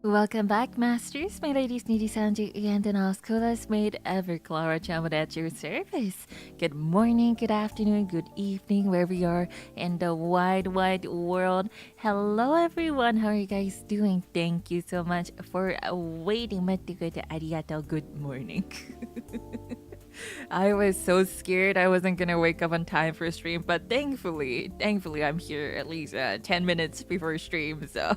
Welcome back, masters. My ladies, NIJISANJI, and Denauth, coolest maid ever, Klara Charmwood at your service. Good morning, good afternoon, good evening, wherever you are in the wide, wide world. Hello, everyone. How are you guys doing? Thank you so much for waiting. Arigatou. Good morning. I was so scared I wasn't gonna wake up on time for stream, but thankfully, I'm here at least 10 minutes before stream, so.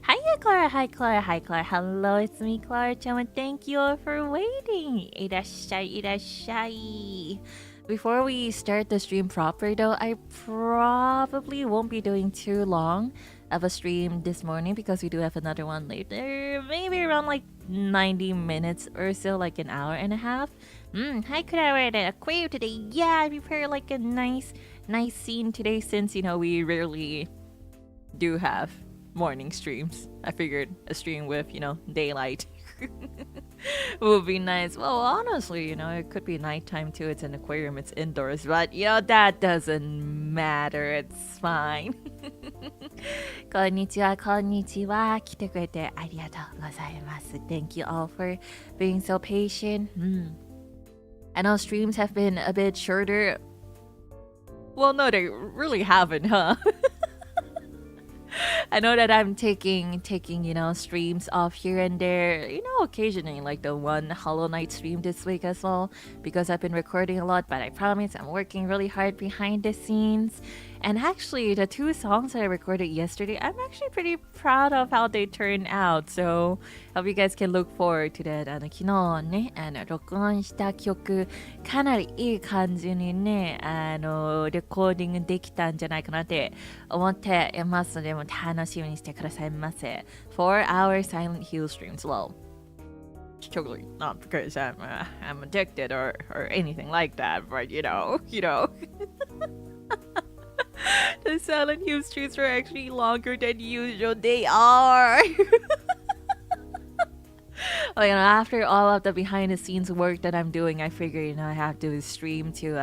Hiya, Klara. Hi, Klara. Hi, Klara. Hello, it's me, Klara Charmwood. Thank you all for waiting. Irashai, irashai. Before we start the stream proper, though, I probably won't be doing too long of a stream this morning because we do have another one later. Maybe around like 90 minutes or so, like an hour and a half. Hi, Klara. At aquarium today. Yeah, I prepared like a nice scene today since, we rarely do have morning streams. I figured a stream with, daylight would be nice. Well, honestly, it could be nighttime too. It's an aquarium, it's indoors, but that doesn't matter. It's fine. こんにちは、こんにちは。来てくれてありがとうございます。Thank you all for being so patient. I know streams have been a bit shorter. Well, no, they really haven't, huh? I know that I'm taking, streams off here and there, occasionally, like the one Hollow Knight stream this week as well, because I've been recording a lot, but I promise I'm working really hard behind the scenes. And actually, the 2 songs that I recorded yesterday, I'm actually pretty proud of how they turned out. So, hope you guys can look forward to that. 昨日ね、録音した曲、かなりいい感じにね、レコーディングできたんじゃないかなって思っていますので、もう楽しみにしてくださいませ。4 hour Silent Hill streams. Well, totally not because I'm addicted or anything like that, but you know. The Silent Hill streams are actually longer than usual. They are. Well, after all of the behind-the-scenes work that I'm doing, I figure, I have to stream to,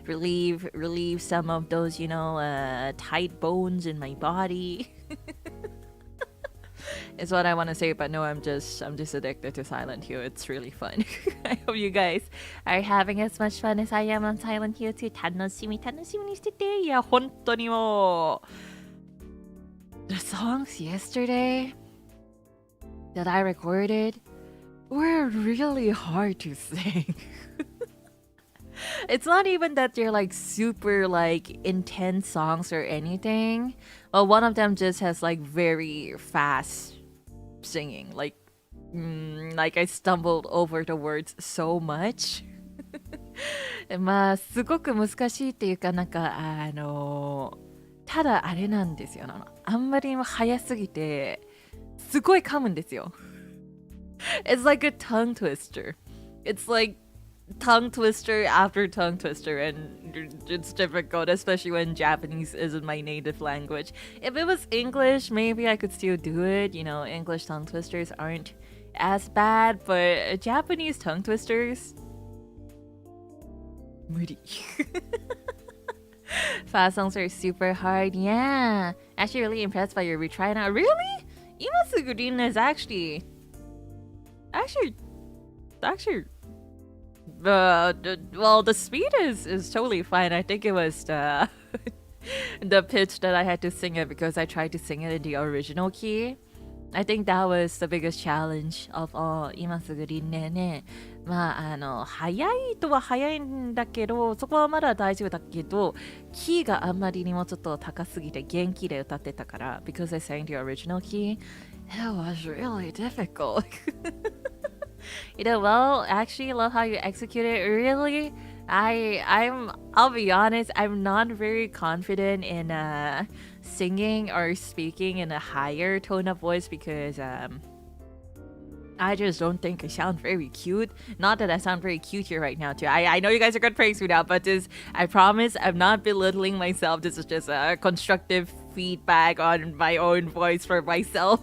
relieve some of those, tight bones in my body. Is what I want to say, but no, I'm just addicted to Silent Hill. It's really fun. I hope you guys are having as much fun as I am on Silent Hill too. 楽しみにしてて。いや、本当にもう The songs yesterday that I recorded were really hard to sing. It's not even that they're like super like intense songs or anything. Well, one of them just has like very fast singing. Like I stumbled over the words so much. まあすごく難しいっていうかただあれなんですよ。あんまりにも早すぎてすごい噛むんですよ。It's like a tongue twister. It's like tongue twister after tongue twister, and it's difficult, especially when Japanese isn't my native language. If it was English, maybe I could still do it. English tongue twisters aren't as bad, but Japanese tongue twisters, 無理. Fast songs are super hard. Yeah, actually really impressed by your retry now. Really? Imasugurin is actually well, the speed is totally fine. I think it was the the pitch that I had to sing it because I tried to sing it in the original key. I think that was the biggest challenge of all. 今すぐりんね。まあ早いとは早いんだけど、そこはまだ大丈夫だけど、キーがあんまりにもちょっと高すぎて元気で歌ってたから、because I sang the original key, it was really difficult. Well, actually, love how you execute it. Really, I'll be honest, I'm not very confident in singing or speaking in a higher tone of voice because I just don't think I sound very cute. Not that I sound very cute here right now too. I know you guys are gonna praise me now, but I promise I'm not belittling myself. This is just a constructive feedback on my own voice for myself.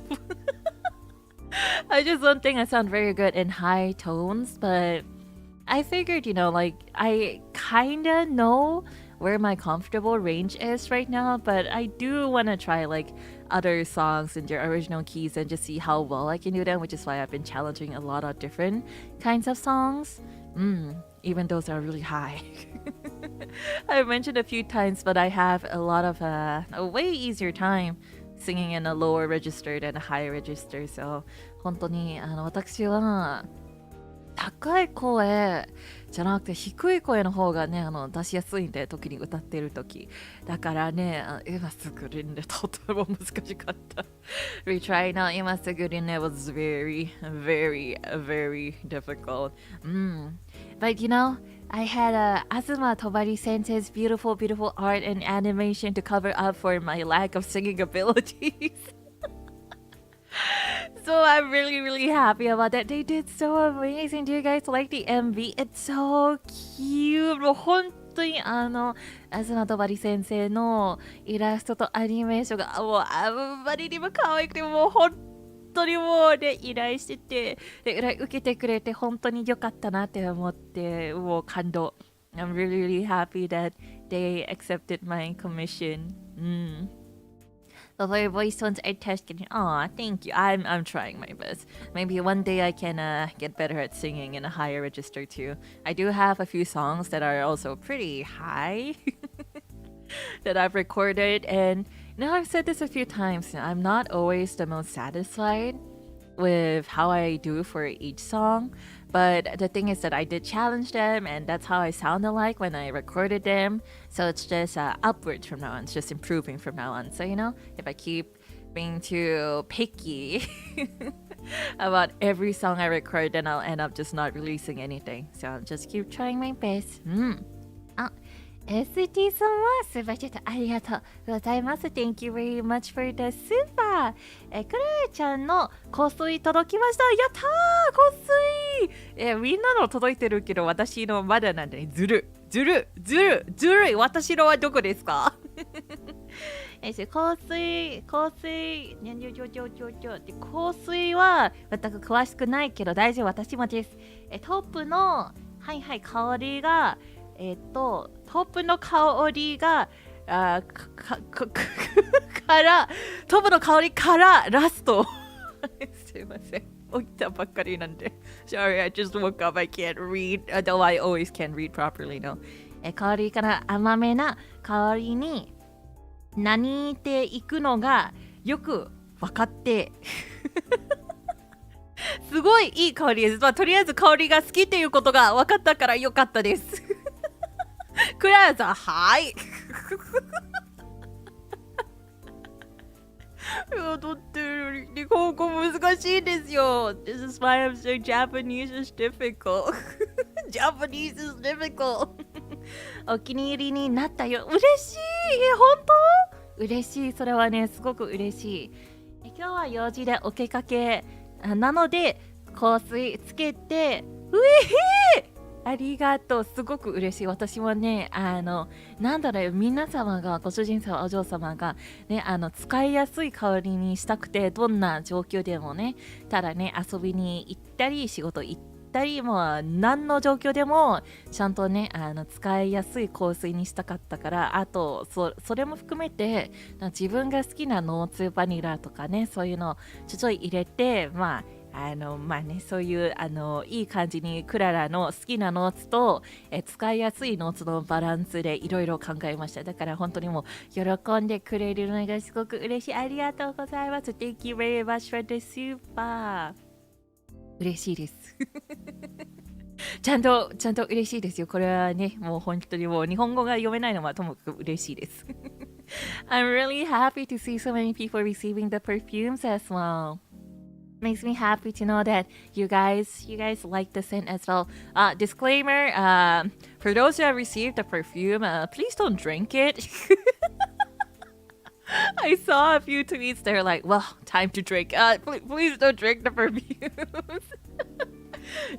I just don't think I sound very good in high tones, but I figured, I kinda know where my comfortable range is right now, but I do want to try like other songs in their original keys and just see how well I can do them, which is why I've been challenging a lot of different kinds of songs. Even those are really high. I've mentioned a few times, but I have a lot of a way easier time singing in a lower register than a higher register. So 本当に私は高い声じゃなくて低い声の方がね出しやすいんで、時に歌ってる時だからね、今すぐりんでとても難しかった。Retry now 今すぐりんで was very very very difficult. But you know, I had Azuma Tobari Sensei's beautiful art and animation to cover up for my lack of singing abilities. So I'm really happy about that. They did so amazing. Do you guys like the MV? It's so cute. もう本当に東戸張先生のイラストとアニメーションがもうあんまりにも可愛くて、もう本当にもうね依頼してて、で受けてくれて本当に良かったなって思って、もう感動。I'm really happy that they accepted my commission.But for your voice tones are tested. Aw, thank you. I'm trying my best. Maybe one day I can get better at singing in a higher register too. I do have a few songs that are also pretty high that I've recorded, and now I've said this a few times. I'm not always the most satisfied with how I do for each song, but the thing is that I did challenge them, and that's how I sounded like when I recorded them. So it's just upwards from now on. It's just improving from now on. So you know, if I keep being too picky about every song I record, then I'll end up just not releasing anything. So I'll just keep trying my best. ST さんはスーパーチャットありがとうございます。Thank you very much for the super. クラちゃんの香水届きました。やったー、香水。みんなの届いてるけど私のまだなんで、ずるい。私のはどこですか？香水は全く詳しくないけど大丈夫、私もです。トップの香りがトップの香りがトップの香りからラストすいません、起きたばっかりなんで Sorry, I just woke up. I can't read, though I always can read properly now. 香りから甘めな香りに何っていくのがよく分かってすごいいい香りです。まあ、とりあえず香りが好きっていうことが分かったからよかったですクララさん、はいだって日本語難しいですよ。 This is why I'm saying Japanese is difficult Japanese is difficult お気に入りになったよ。嬉しい。本当嬉しい。それはね、すごく嬉しい。今日は用事でお出かけなので香水つけてありがとう。すごく嬉しい。私はね、なんだろう、皆様が、ご主人様、お嬢様が、ね、使いやすい香りにしたくて、どんな状況でもね、ただね、遊びに行ったり、仕事行ったり、もう何の状況でも、ちゃんとね、使いやすい香水にしたかったから、あと、それも含めて、自分が好きなノーツバニラとかね、そういうのをちょい入れて、まあね、そういういい感じにクララの好きなノーツと、使いやすいノーツのバランスでいろいろ考えました。だから本当にもう喜んでくれるのがすごく嬉しい。ありがとうございます。Thank you very much for the super。嬉しいですちゃんと嬉しいですよ。これはね、もう本当にもう日本語が読めないのはともかく嬉しいですI'm really happy to see so many people receiving the perfumes as well.Makes me happy to know that you guys like the scent as well. Disclaimer, for those who have received the perfume, please don't drink it. I saw a few tweets that are like, well, time to drink. Please don't drink the perfumes.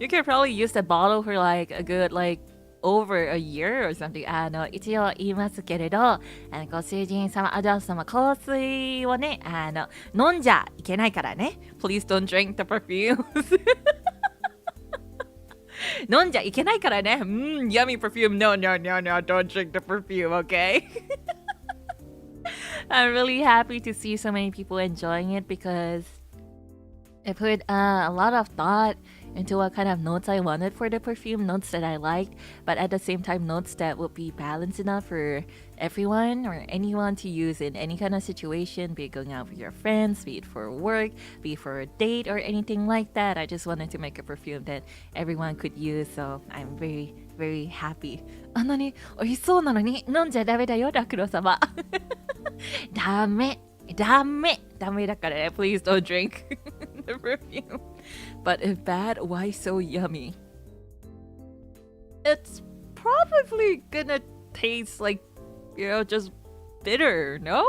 You can probably use the bottle for like a good over a year or something. 一応言いますけれど、ご主人様、お嬢様、香水をね、飲んじゃいけないからね。Please don't drink the perfumes. 飲んじゃいけないからね。Yummy perfume. No, no, no, no. Don't drink the perfume, okay? I'm really happy to see so many people enjoying it because I put a lot of thought into what kind of notes I wanted for the perfume, notes that I liked, but at the same time, notes that would be balanced enough for everyone or anyone to use in any kind of situation, be it going out with your friends, be it for work, be it for a date or anything like that. I just wanted to make a perfume that everyone could use, so I'm very, very happy. あんなに美味しそうなのに飲んじゃダメだよ、ラクロ様。ダメだからね。Please don't drink the perfume. But if bad, why so yummy? It's probably gonna taste like, just bitter, no?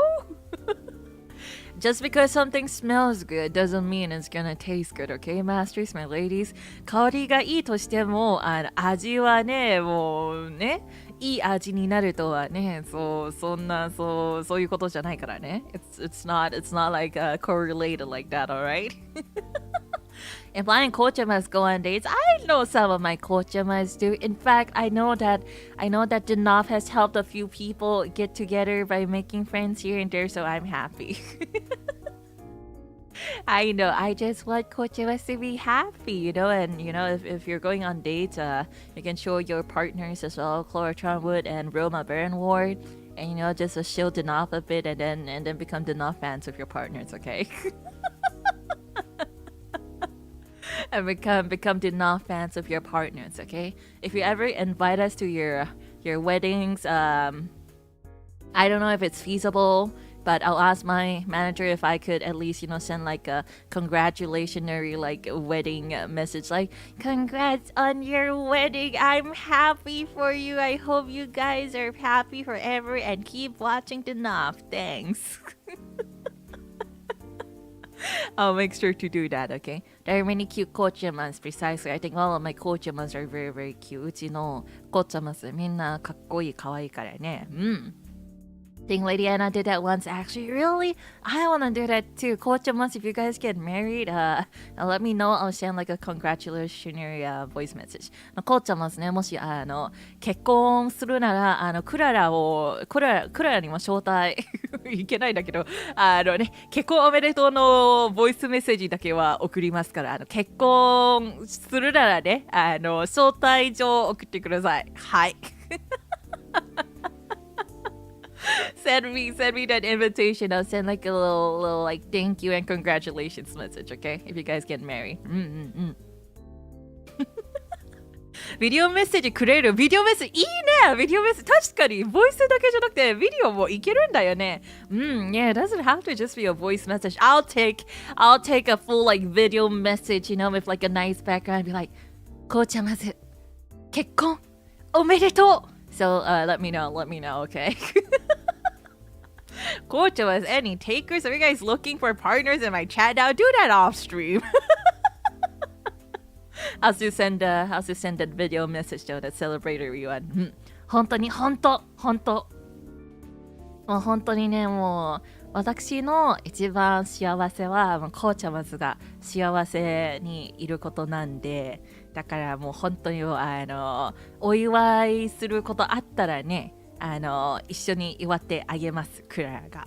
Just because something smells good doesn't mean it's gonna taste good, okay, masters, my ladies? 香りがいいとしても、味はね、もうね、いい味になるとはね、そういうことじゃないからね。It's not like correlated like that, alright? If blind kochamas go on dates, I know some of my kochamas do. In fact, I know that Denauth has helped a few people get together by making friends here and there, so I'm happy. I know, I just want kochamas to be happy, and if you're going on dates, you can show your partners as well, Klara Charmwood and Ryoma Barrenwort, and just shield Denauth a bit and then become Denauth fans with your partners, okay? And become Denauth fans of your partners, okay? If you ever invite us to your weddings, I don't know if it's feasible, but I'll ask my manager if I could at least, send like a congratulatory wedding message, like, congrats on your wedding. I'm happy for you. I hope you guys are happy forever and keep watching Denauth. Thanks. I'll make sure to do that, okay? There are many cute kochamas, precisely. I think all of my kochamas are very, very cute. うちのkochamasみんなかっこいい、かわいいからね。I think Lady Anna did that once. Actually, really? I want to do that too. Kochamas, if you guys get married, let me know. I'll send like a congratulatory voice message. Kochamas ね、もし結婚するならクララにも招待いけないんだけど、結婚おめでとうのボイスメッセージだけは送りますから、結婚するならね、招待状送ってください。はい。Send me that invitation. I'll send like a little like thank you and congratulations message, okay? If you guys get married. ビデオメッセージくれる。ビデオメッセージいいね。ビデオメッセージ確かにボイスだけじゃなくてビデオもいけるんだよね。Yeah, it doesn't have to just be a voice message. I'll take a full like video message, with like a nice background. Be like, こうちゃまず結婚おめでとう。So let me know, okay? Kocha was any takers? Are you guys looking for partners in my chat now? Do that off stream. I'll just send that video message to that celebrate everyone. 本当にね、もう私の一番幸せはコーチャマズが幸せにいることなんで、だからもう本当にお祝いすることあったらね、一緒に祝ってあげます、クララが。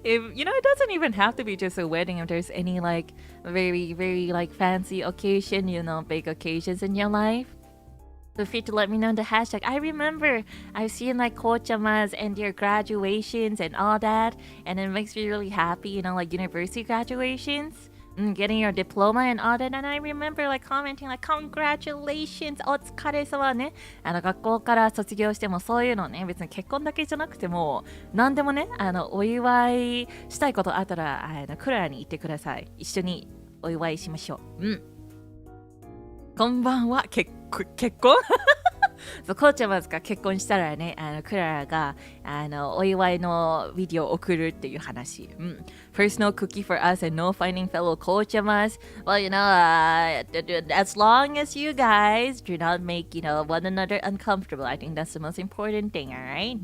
If, it doesn't even have to be just a wedding. If there's any like very, very like fancy occasion, big occasions in your life, feel free to let me know in the hashtag. I remember I've seen like kochamas and their graduations and all that, and it makes me really happy, like university graduations. Getting your diploma and all that, and I remember like commenting like congratulations お疲れ様ね。学校から卒業してもそういうのね、別に結婚だけじゃなくても何でもね、お祝いしたいことあったらクララに言ってください。一緒にお祝いしましょう。こんばんは。結婚そう、コーチャマズが結婚したらね、クララがお祝いのビデオを送るっていう話。Personal cookie for us and no finding fellow kochamas. Well, as long as you guys do not make, one another uncomfortable, I think that's the most important thing, alright?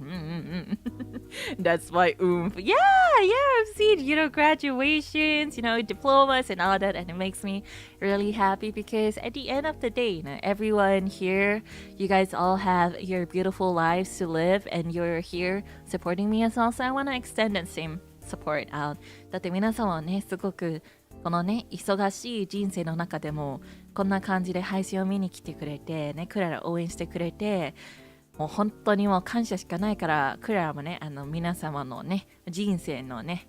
That's my oomph. Yeah, I've seen, graduations, diplomas and all that, and it makes me really happy because at the end of the day, everyone here, you guys all have your beautiful lives to live, and you're here supporting me as well, so I want to extend that same support out. だって皆様はね、すごくこのね、忙しい人生の中でもこんな感じで配信を見に来てくれてね、クララ応援してくれて、もう本当にもう感謝しかないから、クララもね、皆様のね、人生のね、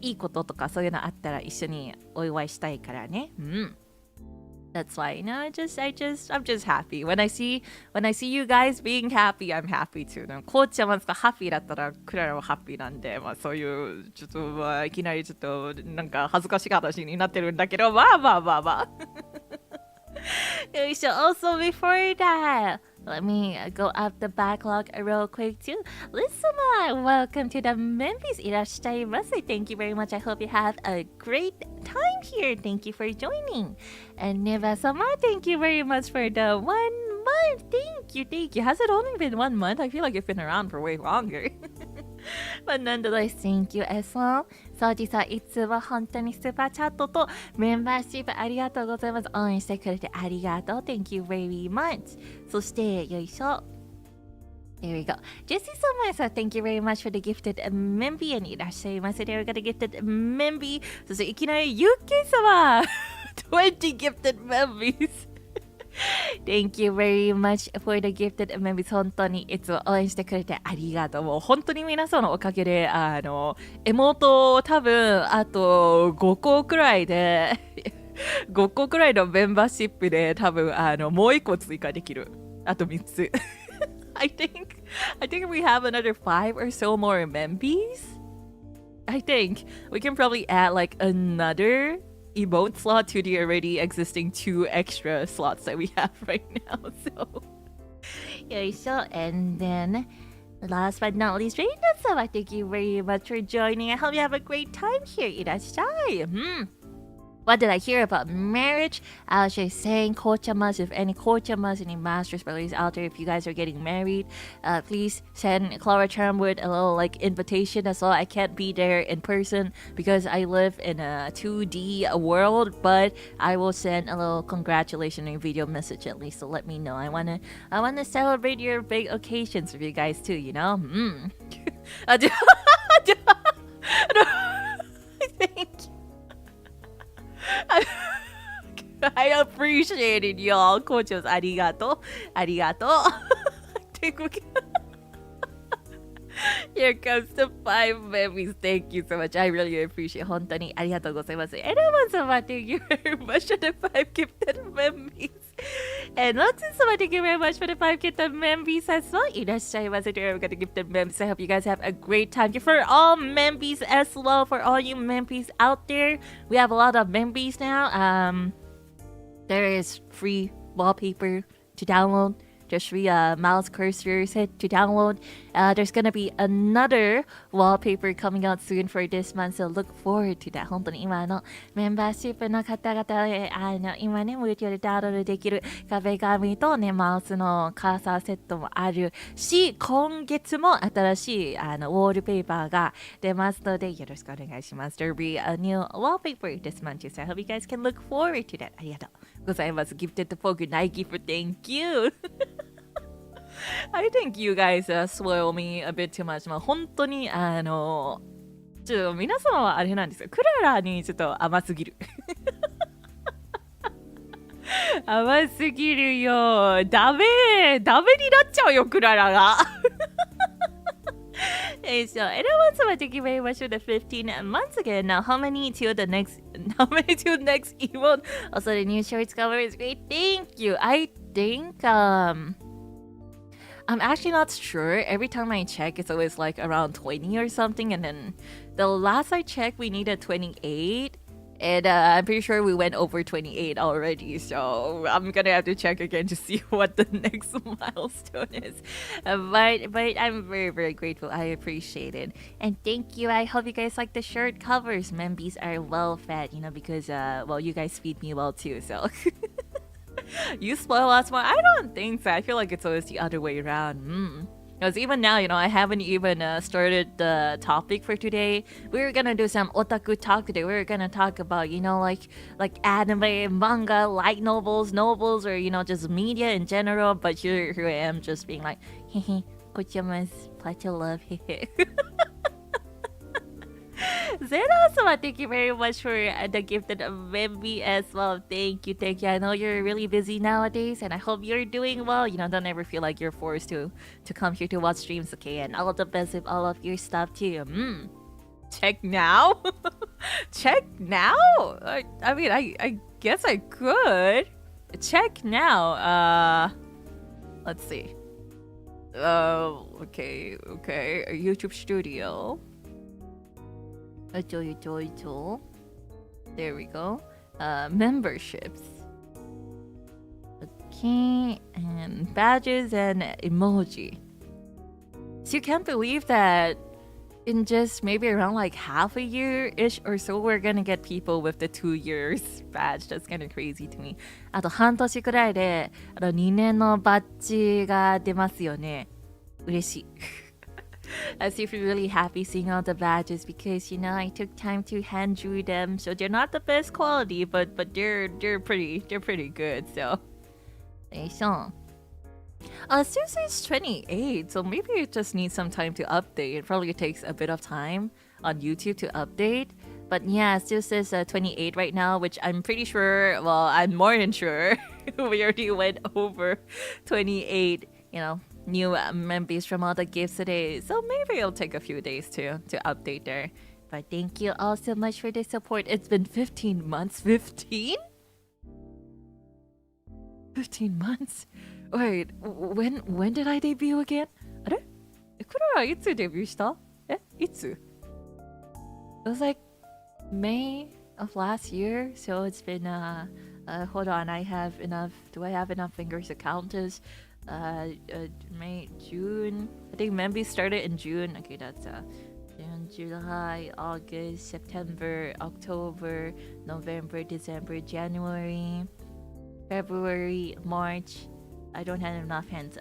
いいこととかそういうのあったら一緒にお祝いしたいからね。That's why, I'm just happy. When I see you guys being happy, I'm happy too. コーチャマンがハッピーだったら、クララはハッピーなんで、まあそういう、ちょっと、いきなりちょっと、なんか恥ずかしい話になってるんだけど、まあ。よいしょ、also before that, let me go up the backlog real quick too. Listen, welcome to the Memphis いらっしゃいませ. Thank you very much. I hope you have a great time here. Thank you for joining. And Neva-sama, thank you very much for the 1 month. Thank you. Has it only been 1 month? I feel like it's been around for way longer. But nonetheless, thank you as well. そうじさん、いつも本当にスーパーチャットとメンバーシップありがとうございます。応援してくれてありがとう。Thank you very much. そして、よいしょ。There we go. Jessie Somaya, thank you very much for the gifted Membi. And いらっしゃいませ。There we go, the gifted Membi. そして、いきなり、ゆっきー様20 gifted Membis.Thank you very much for the gifted members. 本当にいつも応援してくれてありがとう。もう本当に皆さんのおかげで、エモート多分あと5個くらいで、5個くらいのメンバーシップで多分もう1個追加できる。あと3つ。I think we have another 5 or so more membies. I think we can probably add like another emote slot to the already existing 2 extra slots that we have right now. So, and then last but not least, Reina-sama, thank you very much for joining. I hope you have a great time here. いらっしゃい。What did I hear about marriage? I was just saying, Kochamas, if any Kochamas, any Masters brothers out there, if you guys are getting married, please send Klara Charmwood a little invitation as well. I can't be there in person because I live in a 2D world, but I will send a little congratulatory video message at least to let me know. I wanna celebrate your big occasions with you guys too, Thank you.I appreciate it, y'all. Coaches, ありがとう。Here comes the 5 memories. Thank you so much. I really appreciate it. 本当にありがとうございます。エレマン様、thank you very much for the 5 gifted memories. And Lotson様, thank you very much for the 5 gifted memories as well. いらっしゃいませ。We're gonna gifted memories. I hope you guys have a great time. For all memories as well, for all you memories out there, we have a lot of memories now. There is free wallpaper to download. There's free mouse cursor set to download. There's gonna be another wallpaper coming out soon for this month, so look forward to that. 本当に今のメンバーシップの方々で今ね無料でダウンロードできる壁紙とねマウスのカーサーセットもあるし、今月も新しいウォールペーパーが出ますのでよろしくお願いします。There'll be a new wallpaper this month, so I hope you guys can look forward to that. ありがとうございます。Gifted for Nike for thank you. I think you guys spoil me a bit too much. まあ本当に皆様はあれなんですよ。クララにちょっと甘すぎる。甘すぎるよ。ダメになっちゃうよクララが。Okay, so everyone, so thank you very much for the 15 months again. Now, how many till the next emote? Also, the new shorts cover is great. Thank you. I think I'm actually not sure. Every time I check, it's always like around 20 or something. And then the last I checked, we needed 28. And I'm pretty sure we went over 28 already. So I'm going to have to check again to see what the next milestone is. But I'm very, very grateful. I appreciate it. And thank you. I hope you guys like the shirt covers. Membies are well fed, because, you guys feed me well too. So... You spoil us more? I don't think so. I feel like it's always the other way around. Because even now, I haven't even started the topic for today. We're gonna do some otaku talk today. We're gonna talk about, like anime, manga, light novels, or just media in general. But here I am, just being like, hehe, kochama's plenty of love, hehe. Zeno-sama, thank you very much for the gifted Membi as well. Thank you. I know you're really busy nowadays, and I hope you're doing well. Don't ever feel like you're forced to come here to watch streams, okay? And all the best with all of your stuff too. Check now? Check now? I mean, I guess I could. Check now. Let's see. Okay. YouTube Studio. There we go. Memberships. Okay, and badges and emoji. So you can't believe that in just maybe around like half a year-ish or so, we're gonna get people with the 2 years badge. That's kind of crazy to me. あと半年くらいで2年のバッジが出ますよね。嬉しい。As if you're really happy seeing all the badges because I took time to hand drew them, so they're not the best quality, but they're pretty good. So, Susie's 28, so maybe it just needs some time to update. It probably takes a bit of time on YouTube to update. But yeah, Susie's 28 right now, which I'm pretty sure. Well, I'm more than sure we already went over 28. New members from all the gifts today, so maybe it'll take a few days to update there. But thank you all so much for the support. It's been 15 months. 15 months. Wait, when did I debut again? あれ? Klara, いつデビューした? いつ? It was like May of last year, so it's been hold on, do I have enough fingers to count this? May, June. I think Membi started in June. Okay, that's June, July, August, September, October, November, December, January, February, March. I don't have enough hints.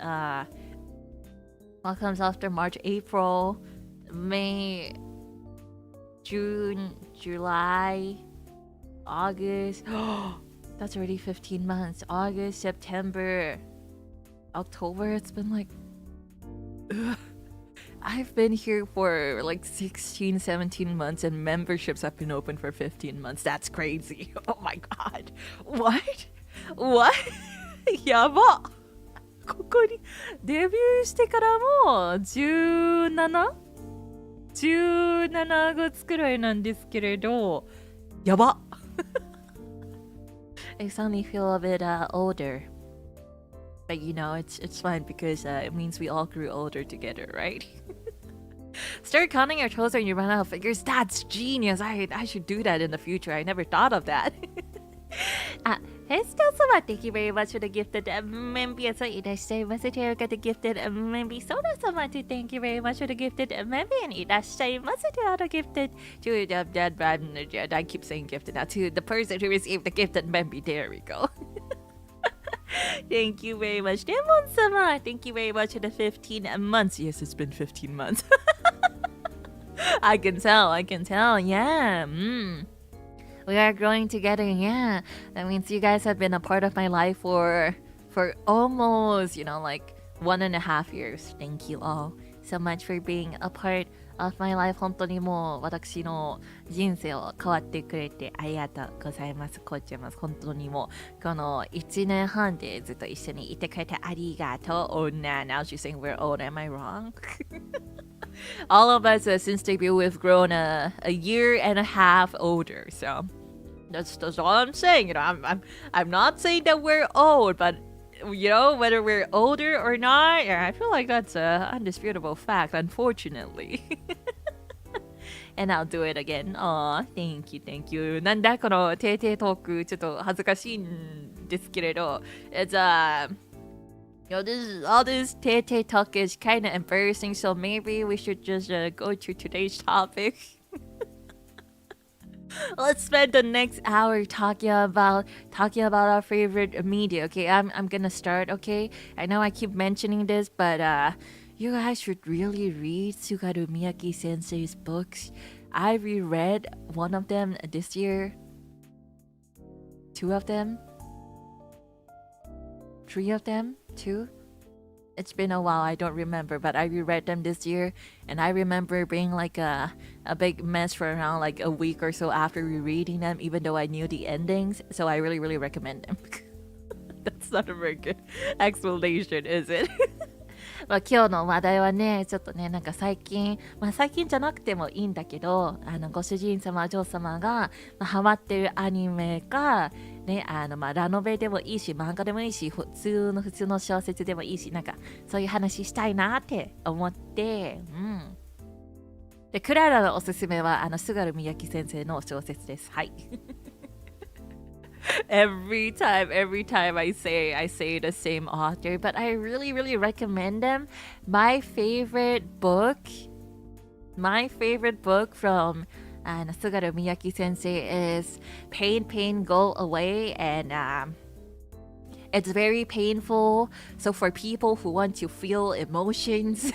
What comes after March? April, May, June, July, August. That's already 15 months. August, September, October. It's been like I've been here for like 16, 17 months and memberships have been open for 15 months. That's crazy. Oh my god. What? やば。ここにデビューしてからも17月くらいなんですけれど、やば。I suddenly feel a bit older. But it's fine because it means we all grew older together, right? Start counting your toes when you run out of fingers. That's genius. I should do that in the future. I never thought of that. Hesto-sama, thank you very much for the gifted Membi. So, irashaimase. Teruka, the gifted Membi. Soda-sama, thank you very much for the gifted Membi. And irashaimase to the gifted. I keep saying gifted now. To the person who received the gifted Membi. There we go. Thank you very much. Demon-sama, thank you very much for the 15 months. Yes, it's been 15 months. I can tell. Yeah. We are growing together. Yeah. That means you guys have been a part of my life for almost, like 1.5 years. Thank you all so much for being a part of my life. 本当にもう私の人生を変わってくれてありがとうございます。こちらます。本当にもうこの1年半でずっと一緒にいてくれてありがとう。Oh, now she's saying we're old. Am I wrong? All of us since debut we've grown a year and a half older. So that's all I'm saying. I'm not saying that we're old, but whether we're older or not, I feel like that's an undisputable fact, unfortunately. And I'll do it again. Aw, thank you. なんだこの定々トーク、ちょっと恥ずかしいんですけれど、it's all this tete talk is kind of embarrassing, so maybe we should just go to today's topic. Let's spend the next hour talking about our favorite media. Okay, I'm gonna start. Okay, I know I keep mentioning this, but You guys should really read Tsugaru Miyake sensei's books. I reread one of them this year. 2 of them. 3 of them. 2. It's been a while, I don't remember, but I reread them this year, and I remember being like a big mess for around like a week or so after rereading them, even though I knew the endings. So I really, really recommend them. That's not a very good explanation, is it? まあ今日の話題はね、ちょっとね、なんか最近じゃなくてもいいんだけど、ご主人様、お嬢様が、ハマってるアニメか、ね、ラノベでもいいし、漫画でもいいし、普通の小説でもいいし、なんか、そういう話したいなって思って、で、クララのおすすめは、菅原みやき先生の小説です。はい。every time I say the same author, but I really, really recommend them. My favorite book from Sugaru Miyake sensei is Pain Go Away, and it's very painful, so for people who want to feel emotions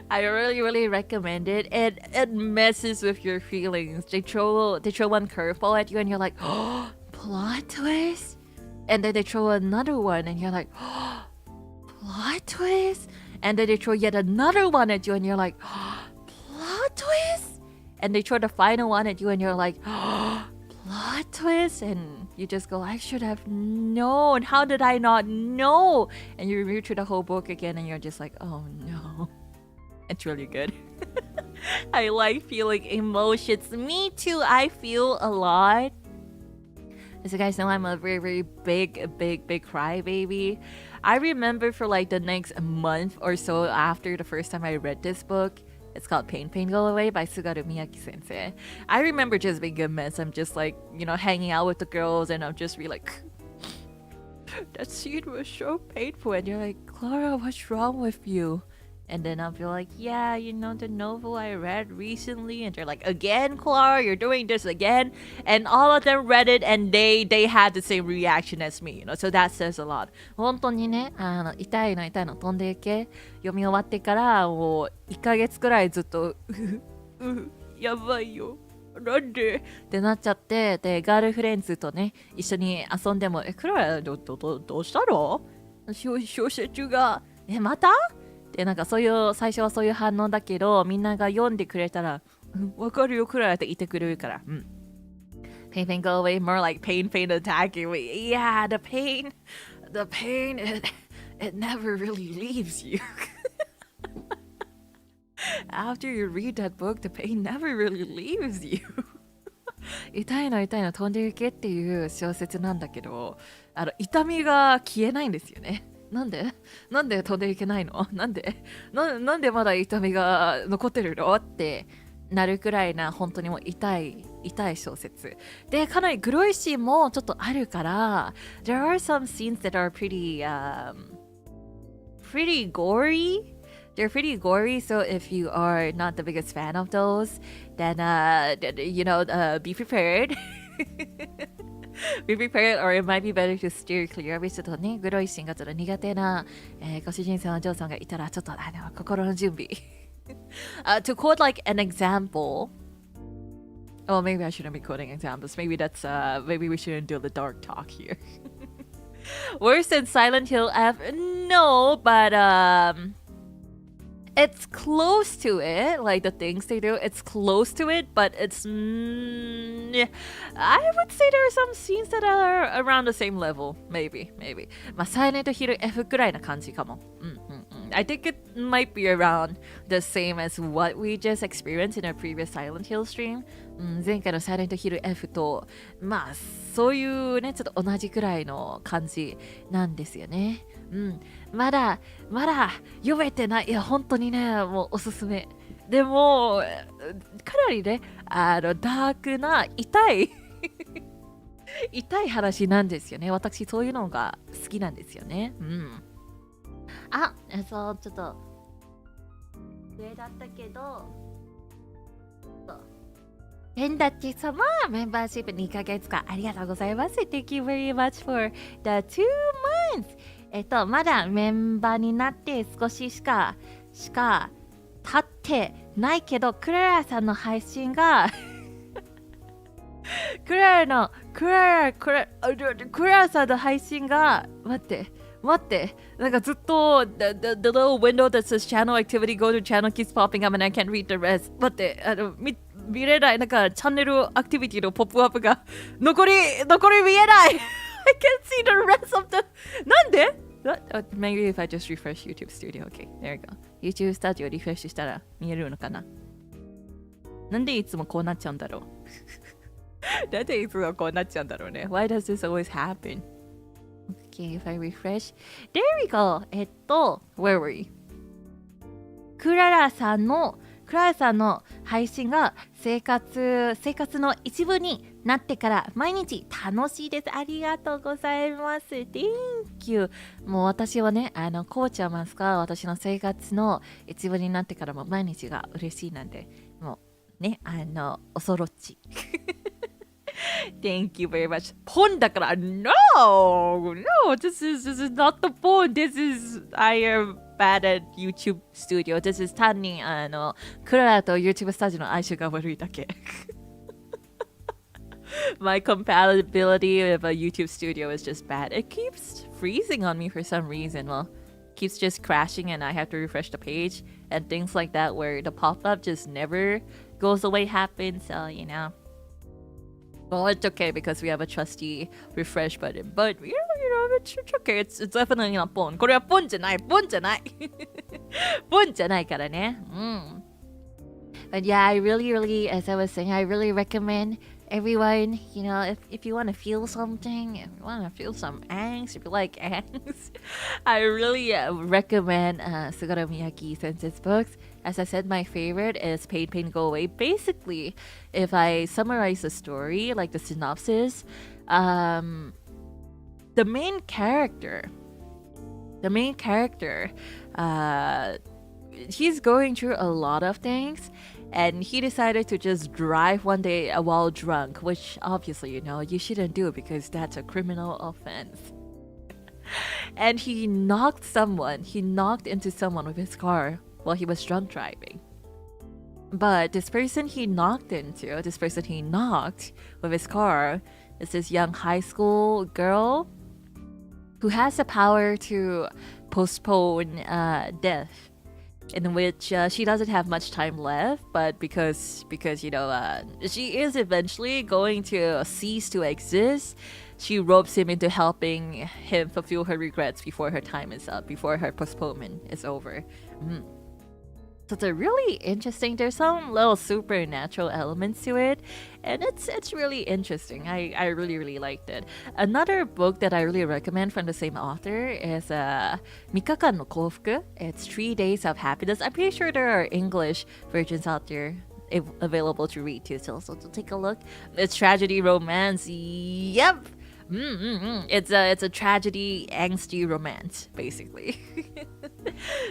I really, really recommend it. It messes with your feelings. They throw one curveball at you and you're like, oh, plot twist? And then they throw another one and you're like, oh, plot twist? And then they throw yet another one at you and you're like, oh, plot twist? And they throw the final one at you and you're like, oh, plot twist? And you just go, I should have known. How did I not know? And you review through the whole book again and you're just like, oh no. It's really good. I like feeling emotions. Me too. I feel a lot. As you guys know, I'm a very, very big crybaby. I remember for like the next month or so after the first time I read this book, it's called Pain Go Away by Sugaru Miyake sensei. I remember just being a mess. I'm just like, hanging out with the girls and I'm just really like, that scene was so painful. And you're like, Klara, what's wrong with you? And then I'll be like, yeah, the novel I read recently. And they're like, again, Klara, you're doing this again. And all of them read it and they had the same reaction as me, So that says a lot. 本当にね、痛いの飛んでいけ。読み終わってからもう1ヶ月くらいずっとやばいよ。なんでってなっちゃって、でガールフレンズとね一緒に遊んでも、クララどうしたの？小説がまた？でなんか最初はそういう反応だけど、みんなが読んでくれたら、わかるよクララって言ってくれるから。Pain go away, more like pain attacking me. Yeah, the pain, it never really leaves you. After you read that book, the pain never really leaves you. 痛いの飛んでいけっていう小説なんだけど、痛みが消えないんですよね。なんで飛んでいけないの？なんでまだ痛みが残ってるのってなるくらいな、本当にもう痛い小説で、かなりグロいシーンもちょっとあるから、 There are some scenes that are pretty gory. They're pretty gory, so if you are not the biggest fan of those, then be prepared. Be prepared, or it might be better to steer clear. ちょっとね、グロいシーンがちょっと苦手な、ご主人様お嬢さんがいたら、ちょっと心の準備。To quote like an example, oh, maybe I shouldn't be quoting examples. Maybe we shouldn't do the dark talk here. Worse than Silent Hill F? No, but it's close to it, like the things they do, it's close to it, but it's I would say there are some scenes that are around the same level, maybe. まあ、サイレントヒル F くらいな感じかも。I think it might be around the same as what we just experienced in our previous Silent Hill stream. 前回のサイレントヒル F と、まあそういうね、ちょっと同じくらいの感じなんですよね。まだ読めてない。いや本当にね、もうおすすめ。でもかなりね、ダークな痛い話なんですよね。私そういうのが好きなんですよね。そうちょっと上だったけど、ペンダッチ様、メンバーシップ2ヶ月間ありがとうございます。Thank you very much for the 2 months. まだメンバーになって少ししか経ってないけど、クララさんの配信がクララさんの配信が待って、なんかずっと the little window that says channel activity go to channel keeps popping up and I can't read the rest. 待って、見れない、なんかチャンネルアクティビティのポップアップが残り見えない。 I can't see the rest of the なんで？Maybe if I just refresh YouTube Studio. Okay, there we go. YouTube Studio リフレッシュしたら見えるのかな？なんでいつもこうなっちゃうんだろうなんでいつもこうなっちゃうんだろうね。 Why does this always happen? Okay, if I refresh. There we go. Where were we? クララさんの配信が生活の一部になってから毎日楽しいです。ありがとうございます。Thank you. もう私はね、こうちゃんますか、私の生活の一部になってからも毎日が嬉しいなんで、もうね、恐ろしい。Thank you very much. ポンだから No, this is not the ポン This is, I am bad at YouTube Studio. This is 単にクララと YouTube スタジオの相性が悪いだけ。My compatibility with a YouTube Studio is just bad. It keeps freezing on me for some reason. Well, keeps just crashing and I have to refresh the page and things like that where the pop-up just never goes away happen. So, you know. Well, it's okay because we have a trusty refresh button. But, you know, it's okay. It's definitely not ポン。これはポンじゃない。ポンじゃないからね。But yeah, I really, as I was saying, I really recommend everyone, you know, if you want to feel something, if you want to feel some angst, if you like angst, I really recommend Sugara Miyake Sensei's books. As I said, my favorite is Pain, Go Away. Basically, if I summarize the story, like the synopsis, the main character, he's going through a lot of things, and he decided to just drive one day while drunk, which obviously, you know, you shouldn't do because that's a criminal offense. And he knocked into someone with his car while he was drunk driving. But this person he knocked with his car is this young high school girl who has the power to postpone death, in which she doesn't have much time left, but because you know she is eventually going to cease to exist, she ropes him into helping him fulfill her regrets before her time is up, before her postponement is over. So it's really interesting. There's some little supernatural elements to it, and it's really interesting. I really liked it. Another book that I really recommend from the same author is 3日間の幸福. It's 3 Days of Happiness. I'm pretty sure there are English versions out there available to read too. So take a look. It's tragedy romance. Yep. It's a tragedy, angsty romance, basically.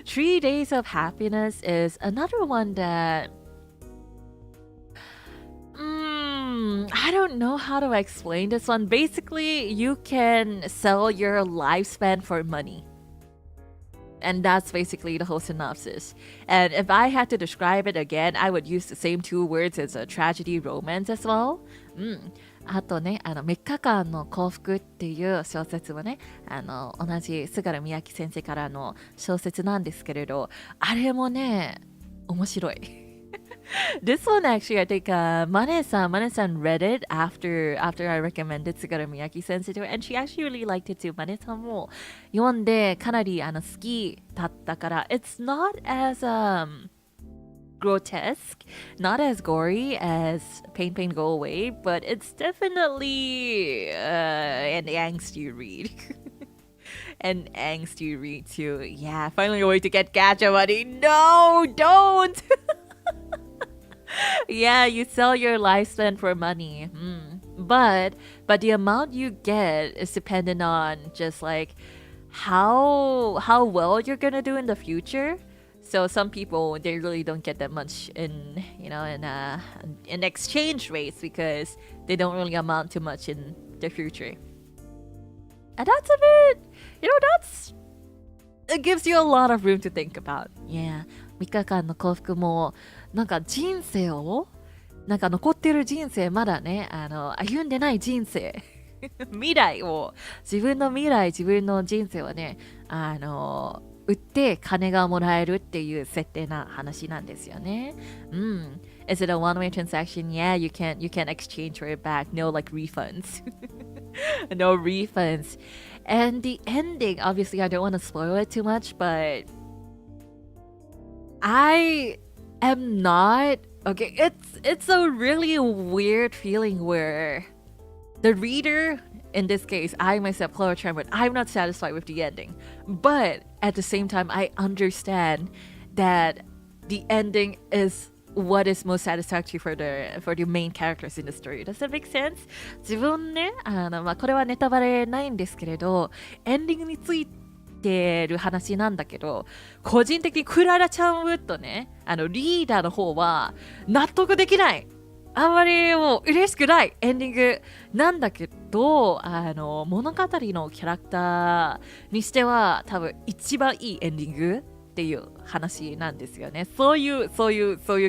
3 Days of Happiness is another one that I don't know how to explain this one. Basically, you can sell your lifespan for money. And that's basically the whole synopsis. And if I had to describe it again, I would use the same 2 words as a tragedy romance as well. あとね、3日間の幸福っていう小説はね、同じ菅原宮城先生からの小説なんですけれど、あれもね、面白い。This one actually, I think Mane-san read it after I recommended Sugara Miyake Sensei to her, and she actually really liked it too. Mane-san も読んでかなり好きだったから、it's not as grotesque, not as gory as Pain, Go Away, but it's definitely an angsty read. An angsty read too. Yeah, finally going to get gacha money. No, don't! Yeah, you sell your lifespan for money. But the amount you get is dependent on just like how well you're gonna do in the future. So some people, they really don't get that much in, in exchange rates because they don't really amount to much in the future. And that's a bit, it gives you a lot of room to think about. Yeah. 3日間の幸福も、なんか人生を、なんか残ってる人生、まだね、歩んでない人生。未来を、自分の未来、自分の人生をね、売って金がもらえるっていう設定な話なんですよね。Is it a one-way transaction? Yeah, you can't exchange for it back. No like refunds. No refunds. And the ending, obviously I don't want to spoil it too much, but I am not okay. It's a really weird feeling where the reader, in this case, I myself, Klara Charmwood, I'm not satisfied with the ending. But at the same time, I understand that the ending is what is most satisfactory for the main characters in the story. Does that make sense? 自分ね、これはネタバレないんですけれど、エンディングについてる話なんだけど、個人的にクララ・チャンウッドね、リーダーの方は納得できない。あんまりもう嬉しくないエンディングなんだけど、物語のキャラクターにしては多分一番いいエンディングっていう話なんですよね。そういう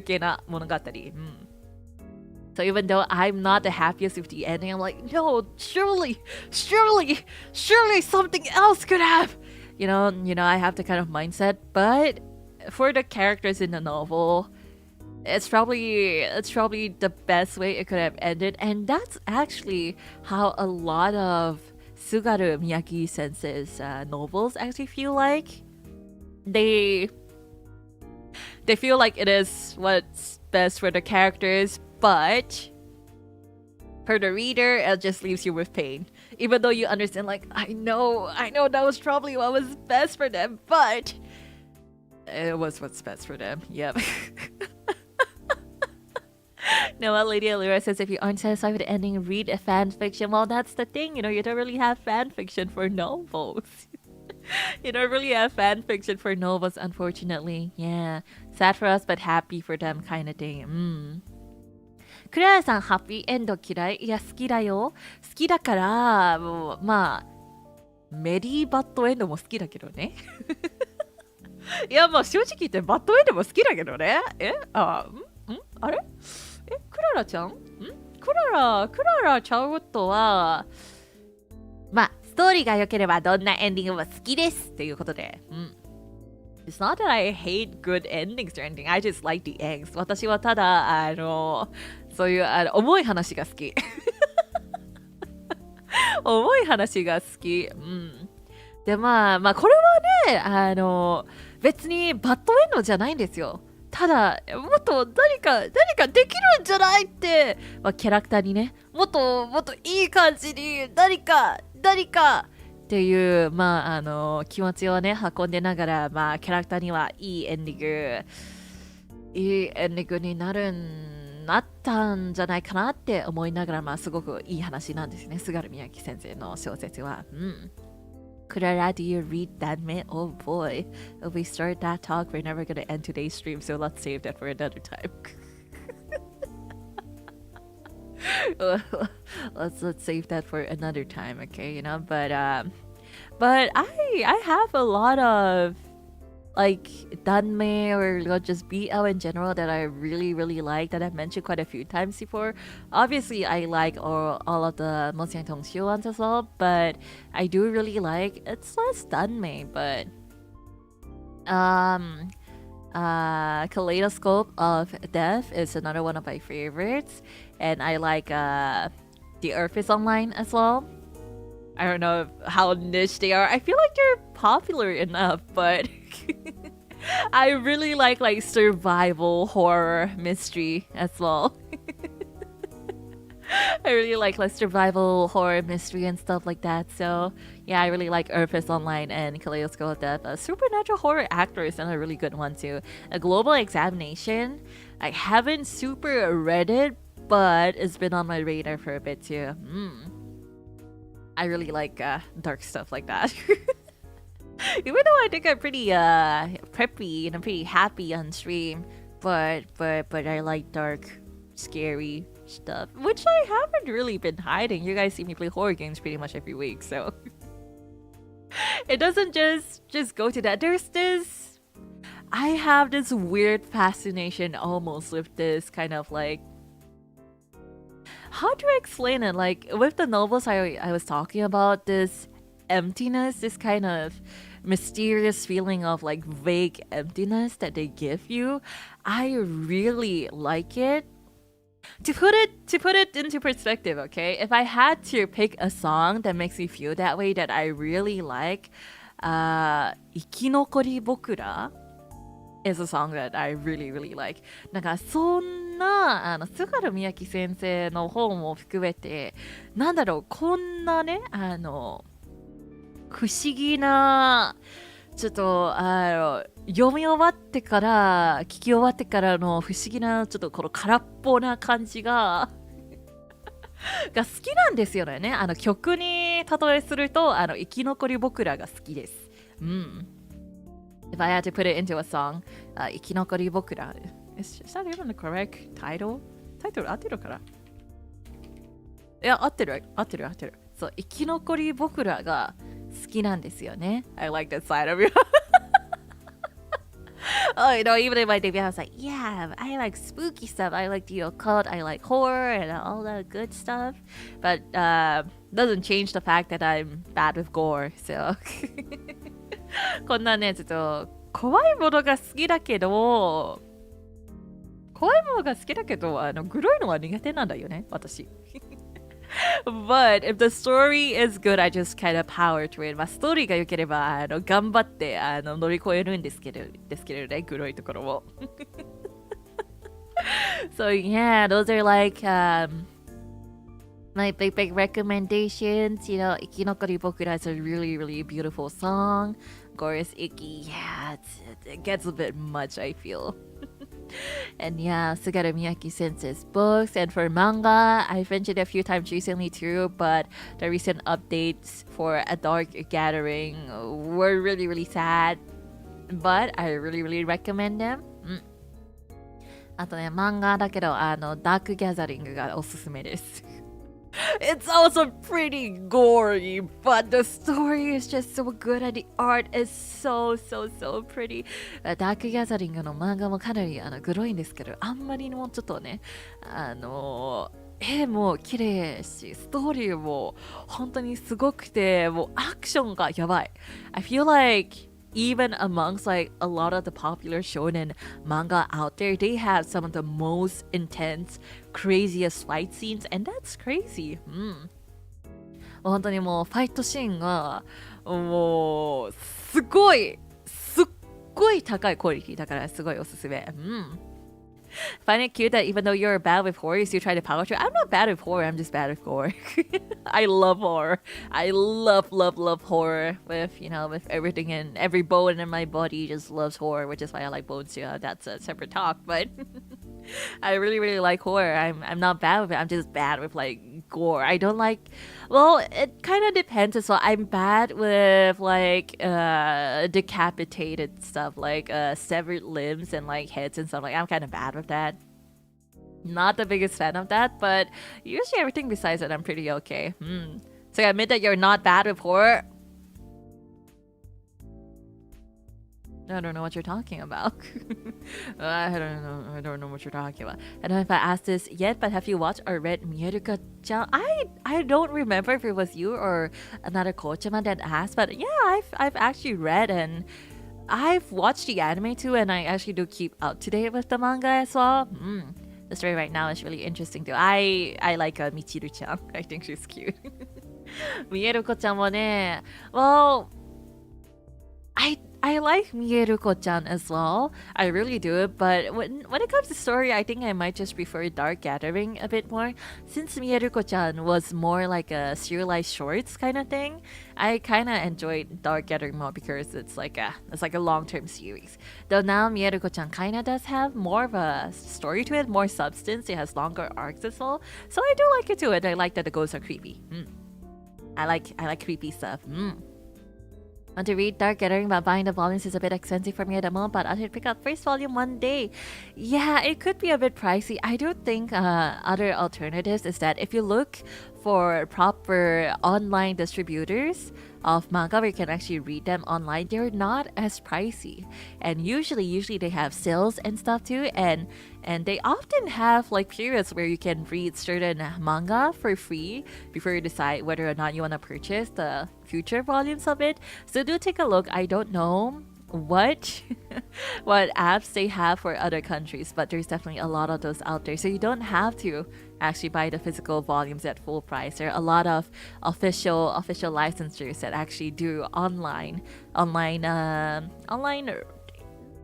系な物語。So even though I'm not the happiest with the ending, I'm like, no, surely something else could have. You know, I have the kind of mindset. But for the characters in the novel, it's probably the best way it could have ended, and that's actually how a lot of Sugaru Miyake sensei's novels actually feel like. They feel like it is what's best for the characters, but for the reader, it just leaves you with pain. Even though you understand, like, I know that was probably what was best for them, but it was what's best for them. Yep. Noah Lady Allura says, if you aren't satisfied with the ending, read a fan fiction. Well, that's the thing, you don't really have fan fiction for novels. You don't really have fan fiction for novels, unfortunately. Yeah. Sad for us, but happy for them kind of thing. クララさん、ハッピーエンド嫌い？いや、好きだよ。好きだから、もう、まあ、メリーバッドエンドも好きだけどね。いや、まあ、正直言ってバッドエンドも好きだけどね。あれ？クララちゃん？クララチャウッドは、まあ、ストーリーが良ければどんなエンディングも好きですっていうことで。It's not that I hate good endings or anything. I just like the ends. 私はただ、そういう重い話が好き。重い話が好き。で、まあ、これはね、別にバッドエンドじゃないんですよ。ただ、もっと何かできるんじゃないって、まあ、キャラクターにね、もっといい感じに何かっていう、まあ、気持ちをね、運んでながら、まあ、キャラクターにはいいエンディングになったんじゃないかなって思いながら、まあ、すごくいい話なんですね。菅原宮城先生の小説は。Klara, do you read Danme? Oh boy. If we start that talk, we're never going to end today's stream, so let's save that for another time. Let's save that for another time, okay? But I have a lot of like Danme or just BL in general that I really like that I've mentioned quite a few times before. Obviously, I like all of the Monsiang Tongxiu ones as well, but I do really like, it's less Danme, but Kaleidoscope of Death is another one of my favorites, and I like The Earth is Online as well. I don't know how niche they are. I feel like they're popular enough, but I really like survival horror mystery as well. I really like survival horror mystery and stuff like that. So yeah, I really like Earth is Online and Kaleidoscope of Death. Supernatural horror actor is another really good one too. A Global Examination, I haven't super read it, but it's been on my radar for a bit too. I really like dark stuff like that. Even though I think I'm pretty preppy and I'm pretty happy on stream, but I like dark, scary stuff, which I haven't really been hiding. You guys see me play horror games pretty much every week, so it doesn't just go to that. There's this, I have this weird fascination almost with this kind of like, how do I explain it? Like with the novels I was talking about, this emptiness, this kind of mysterious feeling of like vague emptiness that they give you. I really like it. To put it into perspective, okay? If I had to pick a song that makes me feel that way that I really like, Ikinokori Bokura is a song that I really really like. なんかそんな津軽みやき先生の本も含めて、なんだろう、こんなね、不思議な、ちょっと読み終わってから聞き終わってからの不思議な、ちょっとこの空っぽな感じが好きなんですよね。曲に例えすると生き残り僕らが好きです。うん。If I had to put it into a song, 生き残り僕ら is that even the correct title? タイトル合ってるから。いや、合ってる。そう、生き残り僕らが好きなんですよね。I like that side of you. Oh, you know, even in my debut, I was like, yeah, I like spooky stuff. I like the occult. I like horror and all that good stuff. But doesn't change the fact that I'm bad with gore. So こんなね、ちょっと怖いものが好きだけど、グロいのは苦手なんだよね、私。But if the story is good, I just kind of power through it. まあ、ストーリーが良ければ頑張って乗り越えるんですけどね、グロいところを。So yeah, those are like my big recommendations. You know, 生き残り僕ら is a really really beautiful song. Gore is icky. Yeah, it gets a bit much, I feel. And yeah, Sugaru Miyaki Sensei's books. And for manga, I've mentioned a few times recently too, but the recent updates for A Dark Gathering were really, really sad. But I really, really recommend them. あとね、漫画だけど、ダークギャザリングがおすすめです。It's also pretty gory, but the story is just so good and the art is so pretty. ダークギャザリングの漫画もかなりグロいんですけど、あんまりにもちょっとね、絵も綺麗し、ストーリーも本当にすごくて、もうアクションがやばい。I feel like even amongst like a lot of the popular shonen manga out there, they have some of the most intense, craziest fight scenes, and that's crazy. 本当にもうファイトシーンがもうすっごい高いクオリティだからすごいおすすめ。Find it cute that even though you're bad with horror, you try to power through. I'm not bad with horror, I'm just bad with gore. I love horror. I love horror with, you know, with everything and every bone in my body just loves horror, which is why I like bones too. That's a separate talk, but I really like horror. I'm not bad with it. I'm just bad with like gore. I don't like, well, it kind of depends as well. I'm bad with like decapitated stuff, like severed limbs and like heads and stuff. Like I'm kind of bad with that. Not the biggest fan of that, but usually everything besides that I'm pretty okay. So you admit that you're not bad with horror? I don't know what you're talking about. I don't know what you're talking about. I don't know if I asked this yet, but have you watched or read Mieruka-chan? I don't remember if it was you or another Kochama that asked, but yeah, I've actually read and I've watched the anime too, and I actually do keep up to date with the manga as well. The story right now is really interesting too. I like Michiru-chan. I think she's cute. Mieruko-chan もね, well, I like Mieruko-chan as well. I really do. But when it comes to story, I think I might just prefer Dark Gathering a bit more. Since Mieruko-chan was more like a serialized shorts kind of thing, I kind of enjoyed Dark Gathering more because it's like a long-term series. Though now Mieruko-chan kind of does have more of a story to it, more substance. It has longer arcs as well. So I do like it too, and I like that the ghosts are creepy. I like creepy stuff. Want to read Dark Gathering, but buying the volumes is a bit expensive for me at the moment, but I should pick up first volume one day. Yeah, it could be a bit pricey. I do think other alternatives is that if you look for proper online distributors of manga where you can actually read them online, they're not as pricey. And usually they have sales and stuff too, and they often have like periods where you can read certain manga for free before you decide whether or not you want to purchase the future volumes of it. So do take a look. I don't know what what apps they have for other countries, but there's definitely a lot of those out there, so you don't have to actually buy the physical volumes at full price. There are a lot of official licensors that actually do online. It's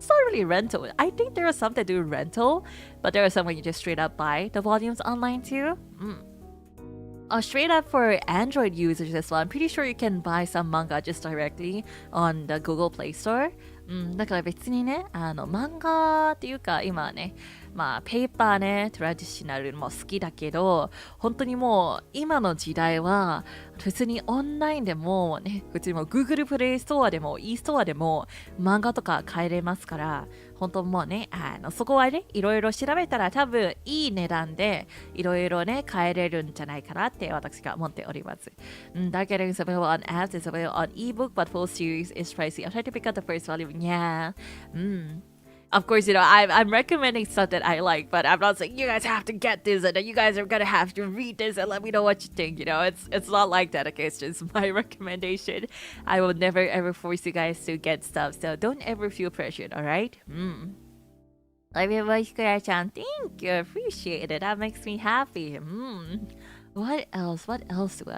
not really rental. I think there are some that do rental, but there are some where you just straight up buy the volumes online too. Straight up for Android users as well, I'm pretty sure you can buy some manga just directly on the Google Play Store. だから別にね、漫画っていうか今はね、まあペーパーね、トラディショナルも好きだけど、本当にもう今の時代は普通にオンラインでもね、普通にもう Google プレイストアでも e ストアでも漫画とか買えれますから、本当もうね、そこはね、いろいろ調べたら多分いい値段でいろいろね、買えれるんじゃないかなって私が思っております。Dark Gathering is available on apps, it's available on ebook, but full series is pricey. I'm trying to pick up the first volume. Yeah. Of course, you know, I'm recommending stuff that I like, but I'm not saying you guys have to get this and you guys are gonna have to read this and let me know what you think. You know, it's not like that. Okay, it's just my recommendation. I will never ever force you guys to get stuff, so don't ever feel pressured. All right? Love your voice, Klara-chan. Thank you. Appreciate it. That makes me happy. What else? What else do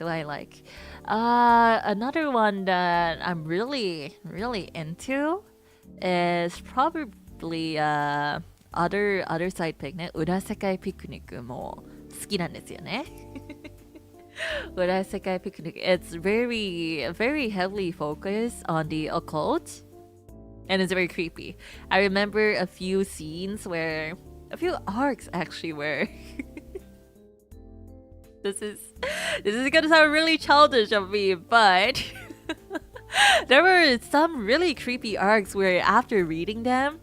I like? Another one that I'm really into is probably other side picnic. 裏世界ピクニックも好きなんですよね。裏世界ピクニック It's very heavily focused on the occult, and it's very creepy. I remember a few arcs actually where this is gonna sound really childish of me, but there were some really creepy arcs where after reading them,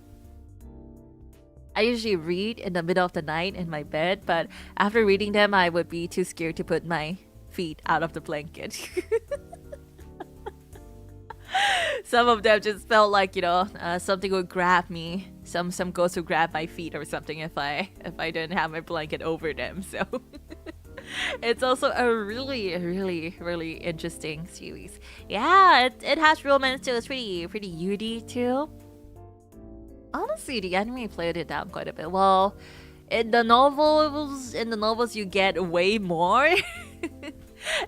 I usually read in the middle of the night in my bed, but after reading them, I would be too scared to put my feet out of the blanket. Some of them just felt like, you know, something would grab me. Some ghost would grab my feet or something if I didn't have my blanket over them. So it's also a really interesting series. Yeah, it has romance too. It's pretty Yuri too. Honestly, the anime played it down quite a bit. Well, in the novels you get way more.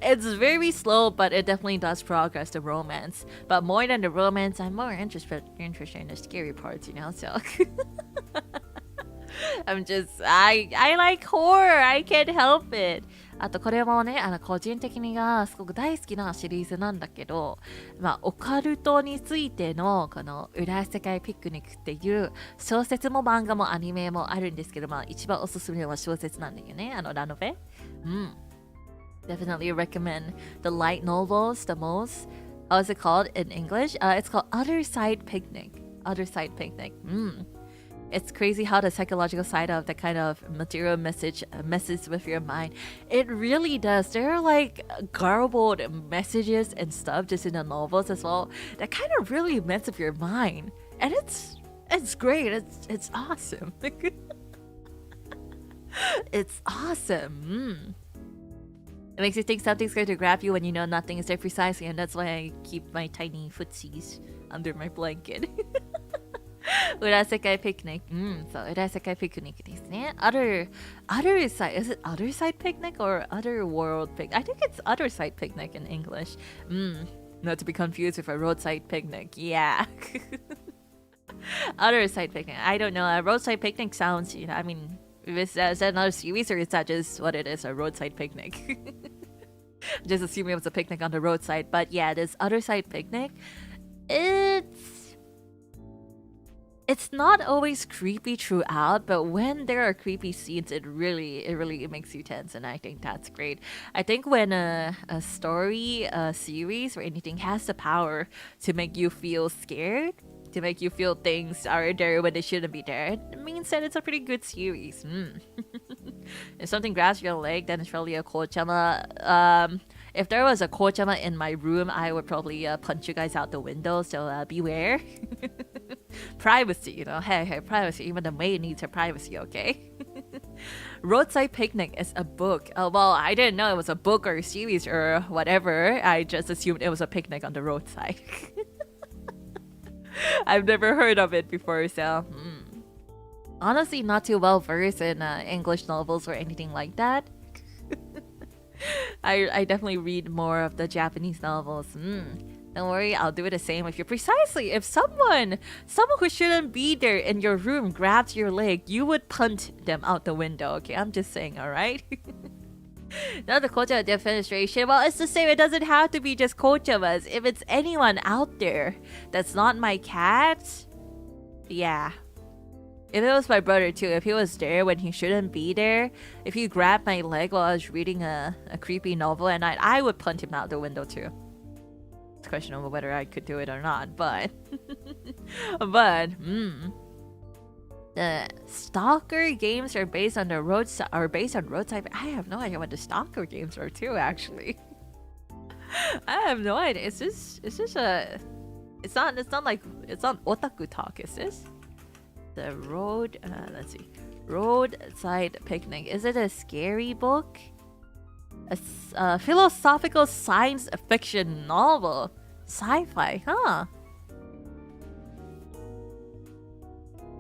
It's very slow, but it definitely does progress the romance. But more than the romance, I'm more interested in the scary parts, you know. So I like horror. I can't help it. あとこれもね、個人的にがすごく大好きなシリーズなんだけど、まあオカルトについてのこの裏世界ピクニックっていう小説も漫画もアニメもあるんですけど、まあ一番おすすめは小説なんだよね。ラノベ。Definitely recommend the light novels the most. How is it called in English? It's called Other Side Picnic. Other Side Picnic. It's crazy how the psychological side of that kind of material message messes with your mind. It really does. There are like garbled messages and stuff just in the novels as well that kind of really mess with your mind. And it's great. It's awesome. It's awesome. It makes you think something's going to grab you when you know nothing is there precisely, and that's why I keep my tiny footsies under my blanket. 裏世界ピクニック。そう、裏世界ピクニックですね。Other side, is it other side picnic or other world picnic? I think it's other side picnic in English. Not to be confused with a roadside picnic. Yeah. Other side picnic. I don't know. A roadside picnic sounds, you know, I mean, is that another series or is that just what it is, a roadside picnic? Just assuming it was a picnic on the roadside. But yeah, this other side picnic, it's not always creepy throughout, but when there are creepy scenes, it really makes you tense, and I think that's great. I think when a story, a series, or anything has the power to make you feel scared, to make you feel things are there when they shouldn't be there, it means that it's a pretty good series. If something grabs your leg, then it's probably a kochama. If there was a kochama in my room, I would probably punch you guys out the window, so beware. Privacy, you know. Hey, privacy. Even the maid needs her privacy, okay? Roadside Picnic is a book. Well, I didn't know it was a book or a series or whatever. I just assumed it was a picnic on the roadside. I've never heard of it before, so... Honestly, not too well versed in English novels or anything like that. I definitely read more of the Japanese novels. Don't worry, I'll do it the same with you. Precisely, if someone who shouldn't be there in your room grabs your leg, you would punt them out the window. Okay, I'm just saying, alright? Now the kochama defenestration, well, it's the same. It doesn't have to be just kochamas. If it's anyone out there that's not my cat, yeah. If it was my brother too, if he was there when he shouldn't be there, if he grabbed my leg while I was reading a creepy novel at night, I would punt him out the window too. It's questionable whether I could do it or not, but... The Stalker games are based on roadside. I have no idea what the Stalker games are too, actually. I have no idea. It's not otaku talk, is this? The let's see. Roadside Picnic. Is it a scary book? A philosophical science fiction novel. Sci-fi, huh?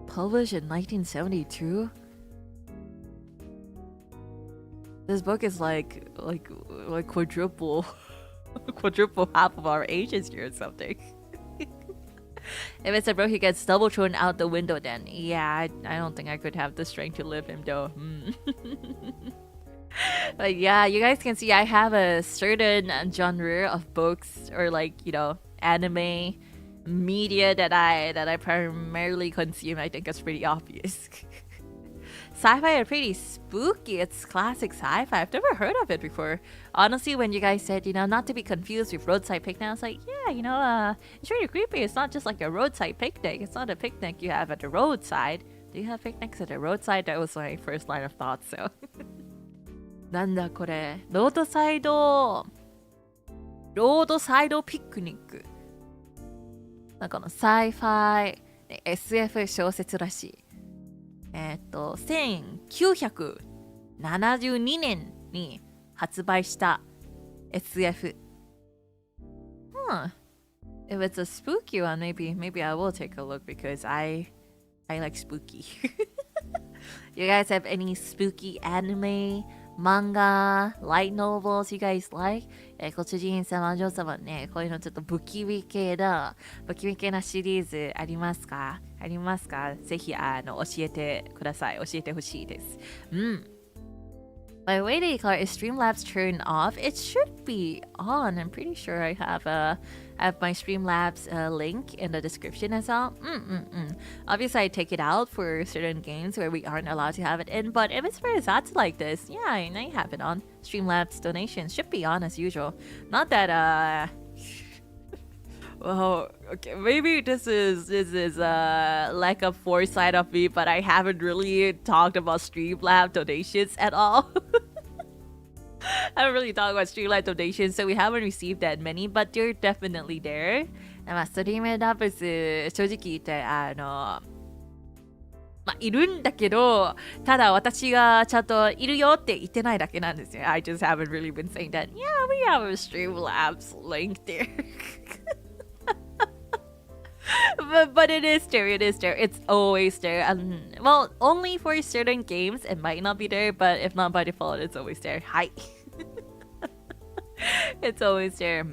Published in 1972? This book is like quadruple half of our ages here or something. If it's a bro, he gets double thrown out the window then. Yeah, I don't think I could have the strength to live him though. But yeah, you guys can see I have a certain genre of books or anime media that I primarily consume. I think it's pretty obvious. Sci-fi are pretty spooky. It's classic sci-fi. I've never heard of it before. Honestly, when you guys said, not to be confused with Roadside Picnic, I was like, yeah, it's really creepy. It's not just like a roadside picnic. It's not a picnic you have at the roadside. Do you have picnics at the roadside? That was my first line of thought, so. なんだこれ。ロードサイドピクニック。なんかサイファイ、SF 小説らしい。1972年に発売した SF. If it's a spooky one, maybe I will take a look because I like spooky. You guys have any spooky anime, manga, light novels you guys like? ご主人様、お嬢様ね、こういうのちょっと不気味系なシリーズありますか？ぜひ教えてください。教えてほしいです。By the way, Klara, is Streamlabs turned off? It should be on. I'm pretty sure I have my Streamlabs link in the description as well. Obviously, I take it out for certain games where we aren't allowed to have it in, but if it's for Zats like this, yeah, I have it on. Streamlabs donations should be on as usual. Not that, well, okay, maybe this is lack of foresight of me, but I haven't really talked about Streamlabs donations at all. I haven't really talked about Streamlabs donations, so we haven't received that many, but they're definitely there. ストリームラブス、正直言っているんだけど、ただ私がちゃんといるよって言ってないだけなんですよ。I just haven't really been saying that. Yeah, we have a Streamlabs link there. But it is there. It's always there. Well, only for certain games it might not be there, but if not by default, it's always there. Hi. It's always there.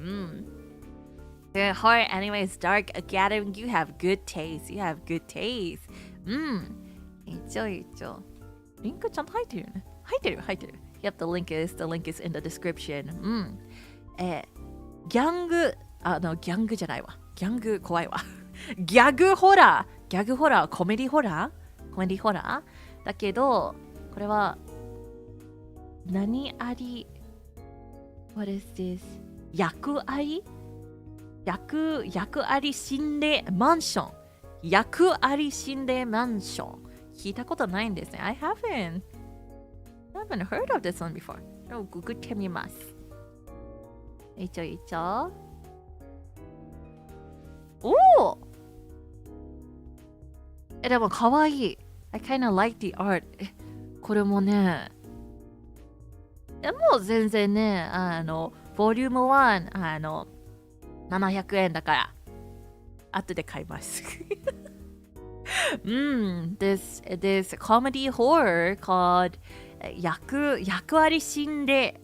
The horror anime is dark. Again, you have good taste. You have good taste. 一応。リンクちゃんと入ってるよね。入ってる。Yep, the link is in the description. ギャングじゃないわ。ギャング怖いわ。ギャグホラー、コメディホラーだけど、これは、何あり、What is this? 役あり心霊マンション。役あり心霊マンション。聞いたことないんですね。I haven't heard of this one before. ググってみます。一応。おおでもかわいい。I kinda like the art. これもね、もう全然ね、ボリューム1、700円だから、後で買います。this comedy horror called 役あり心霊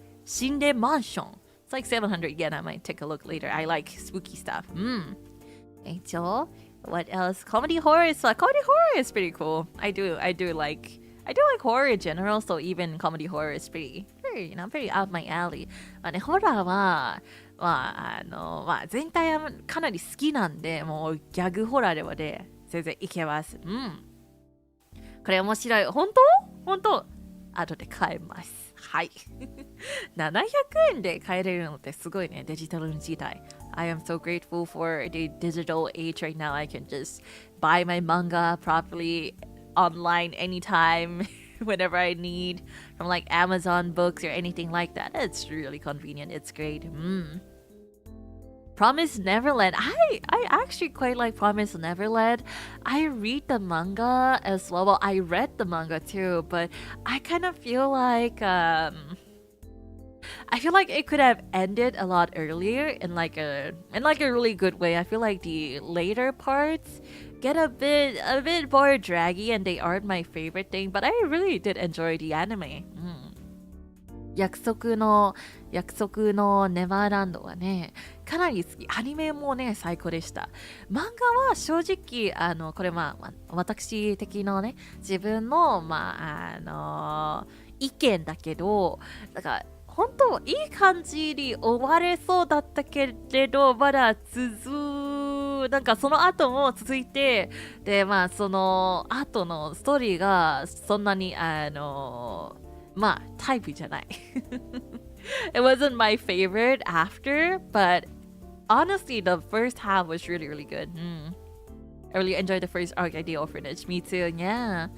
マンション。It's like 700 yen. I might take a look later. I like spooky stuff. What else? Comedy horror is pretty cool. I do like horror in general, so even comedy horror is pretty out my alley. ホラーは、全体はかなり好きなんで、もうギャグホラーではね、全然いけます。これ面白い。本当後で買えます。はい。700円で買えれるのってすごいね、デジタルの時代。I am so grateful for the digital age right now. I can just buy my manga properly online anytime, whenever I need, from like Amazon books or anything like that. It's really convenient. It's great. Promise Neverland. I actually quite like Promise Neverland. I read the manga as well. Well, I read the manga too, but I kind of feel like it could have ended a lot earlier in like a really good way. I feel like the later parts get a bit more draggy and they aren't my favorite thing, but I really did enjoy the anime. 約束のネバーランドはね、かなり好き。アニメもね、最高でした。漫画は正直、これ私的のね、自分の、意見だけど、だから、本当いい感じに終われそうだったけれど、まだなんかその後も続いて、で、その後のストーリーがそんなに、タイプじゃない。It wasn't my favorite after, but honestly, the first half was really, really good. I really enjoyed the first arc at the orphanage. Me too, yeah.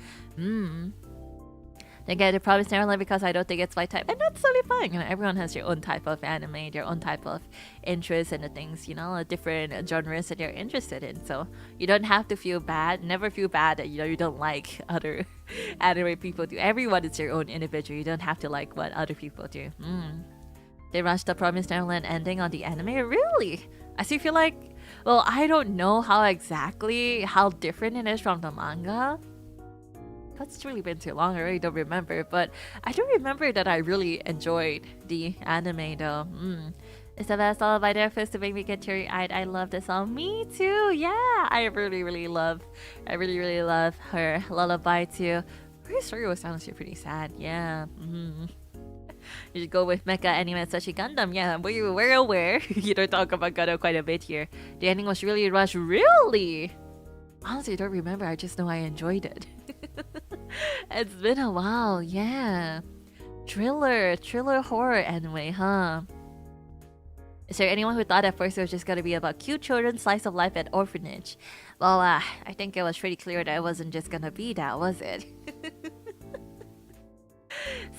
Again, I Promise Neverland because I don't think it's my type. And that's totally fine. You know, everyone has their own type of anime, their own type of interests and the things, you know, different genres that you're interested in. So you don't have to feel bad. Never feel bad that, you don't like other anime people do. Everyone is their own individual. You don't have to like what other people do. They rushed the Promise Neverland ending on the anime? Really? I still feel like, well, I don't know how different it is from the manga. That's really been too long. I really don't remember. But I do remember that I really enjoyed the anime though. It's the best lullaby there first to make me get teary-eyed. I love this song. Me too. Yeah. I really love her lullaby too. Her story was honestly pretty sad. Yeah. You should go with Mecha Anime, especially Gundam. Yeah, we're aware. You don't talk about Gundam quite a bit here. The ending was really rushed. Really? Honestly, I don't remember. I just know I enjoyed it. It's been a while, yeah. Thriller horror anime, huh? Is there anyone who thought at first it was just gonna be about cute children, slice of life at orphanage? Well, I think it was pretty clear that it wasn't just gonna be that, was it?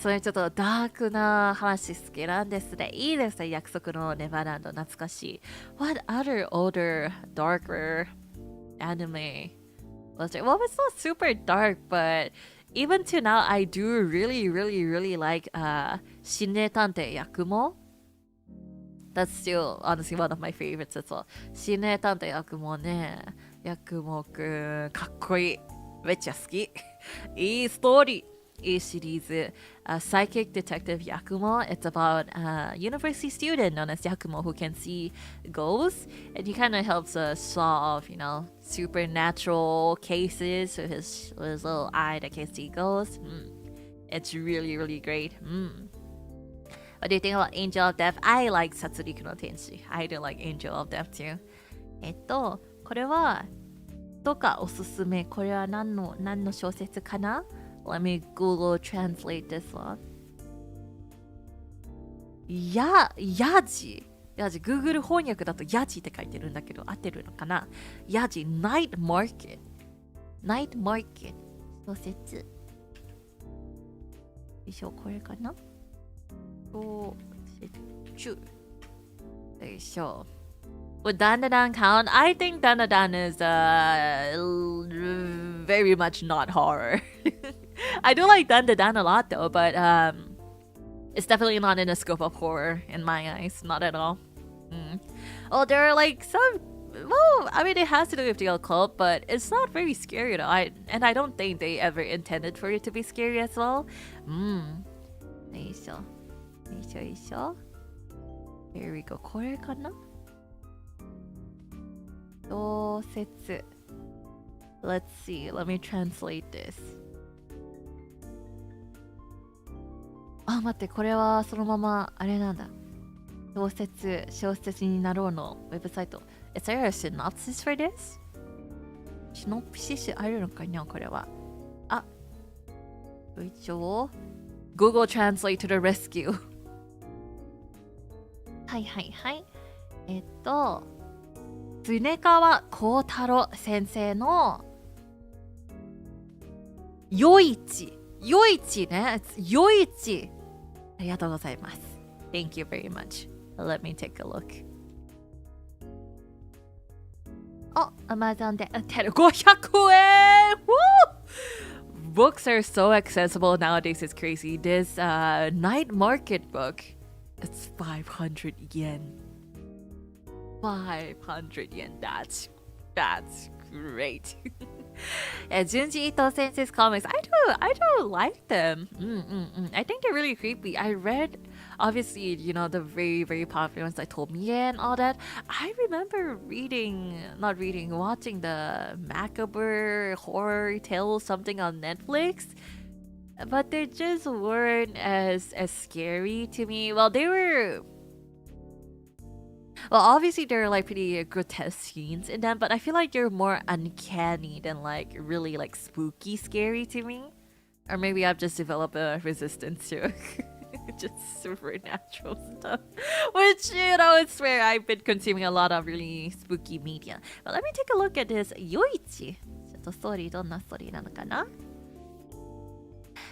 そういうちょっとダークな話好きなんですね。いいですね、約束のネバーランド、懐かしい。What other older, darker anime was there? Well, it's not super dark, but even to now, I do really like 心霊探偵ヤクモ. That's still honestly one of my favorites as well. 心霊探偵ヤクモね。ヤクモくん、かっこいい。めっちゃ好き。いいストーリー。いいシリーズ。Psychic Detective Yakumo. It's about a university student known as Yakumo who can see ghosts. And he kind of helps solve, supernatural cases with his little eye that can see ghosts. It's really great. What do you think about Angel of Death? I like Satsuriku no Tenshi. I do like Angel of Death too. これはとかおすすめ。これは何の小説かな？ Let me Google translate this one. ヤジ。Google 翻訳だとヤジって書いてるんだけど、合ってるのかな？ヤジ、Night Market。Night Market。小説。よいしょ、これかな？小説。よいしょ。Would Dandadan count? I think Dandadan is very much not horror. I do like Dandadan a lot though, but it's definitely not in the scope of horror in my eyes. Not at all. Oh, there are like some. Well, I mean, it has to do with the occult, but it's not very scary at all. And I don't think they ever intended for it to be scary as well. Here we go. これかな？小説。Let's see. Let me translate this. あ、待って、これはそのままあれなんだ。小説になろうのウェブサイト。Is there a synopsis for this? シノプシスあるのかな、これは。あ、一応 Google Translate to the rescue. はいはいはい。常川幸太郎先生の余市ね。余市。ありがとうございます。Thank you very much. Let me take a look. あ、Amazon で売ってる500円 Books are so accessible nowadays, it's crazy. This night market book, it's 500 yen. 500 yen. That's great. Junji Ito Sensei's comics, I do like them. I think they're really creepy. I read, obviously, you know, the very, very popular ones like Tomie and all that. I remember watching the Macabre horror tale something on Netflix. But they just weren't as scary to me. Well, obviously there are like pretty grotesque scenes in them, but I feel like they're more uncanny than like really like spooky scary to me. Or maybe I've just developed a resistance to just supernatural stuff. Which, you know, it's where I've been consuming a lot of really spooky media. But let me take a look at this Yoichi. ちょっとストーリーどんなストーリーなのかな?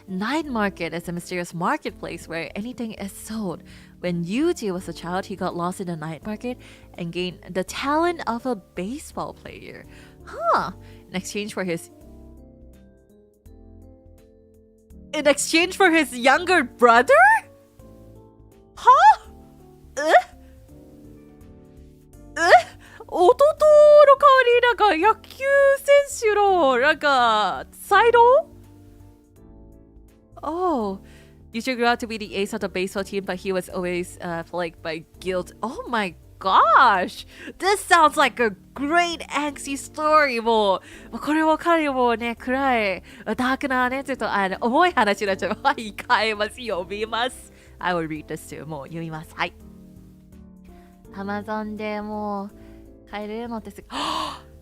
Night market is a mysterious marketplace where anything is sold. When Yuji was a child, he got lost in the night market and gained the talent of a baseball player. In exchange for his younger brother? Huh? 弟の代わりなんか野球選手のなんかサイド? Oh, Yuji grew out to be the ace of the baseball team, but he was always plagued by guilt. Oh my gosh! This sounds like a great angsty story. もうこれも彼もね、暗い、ダークなね、ちょっと重い話になっちゃう。はい、変えます。読みます。I will read this too. もう読みます。はい。Amazon でもう買えるのです。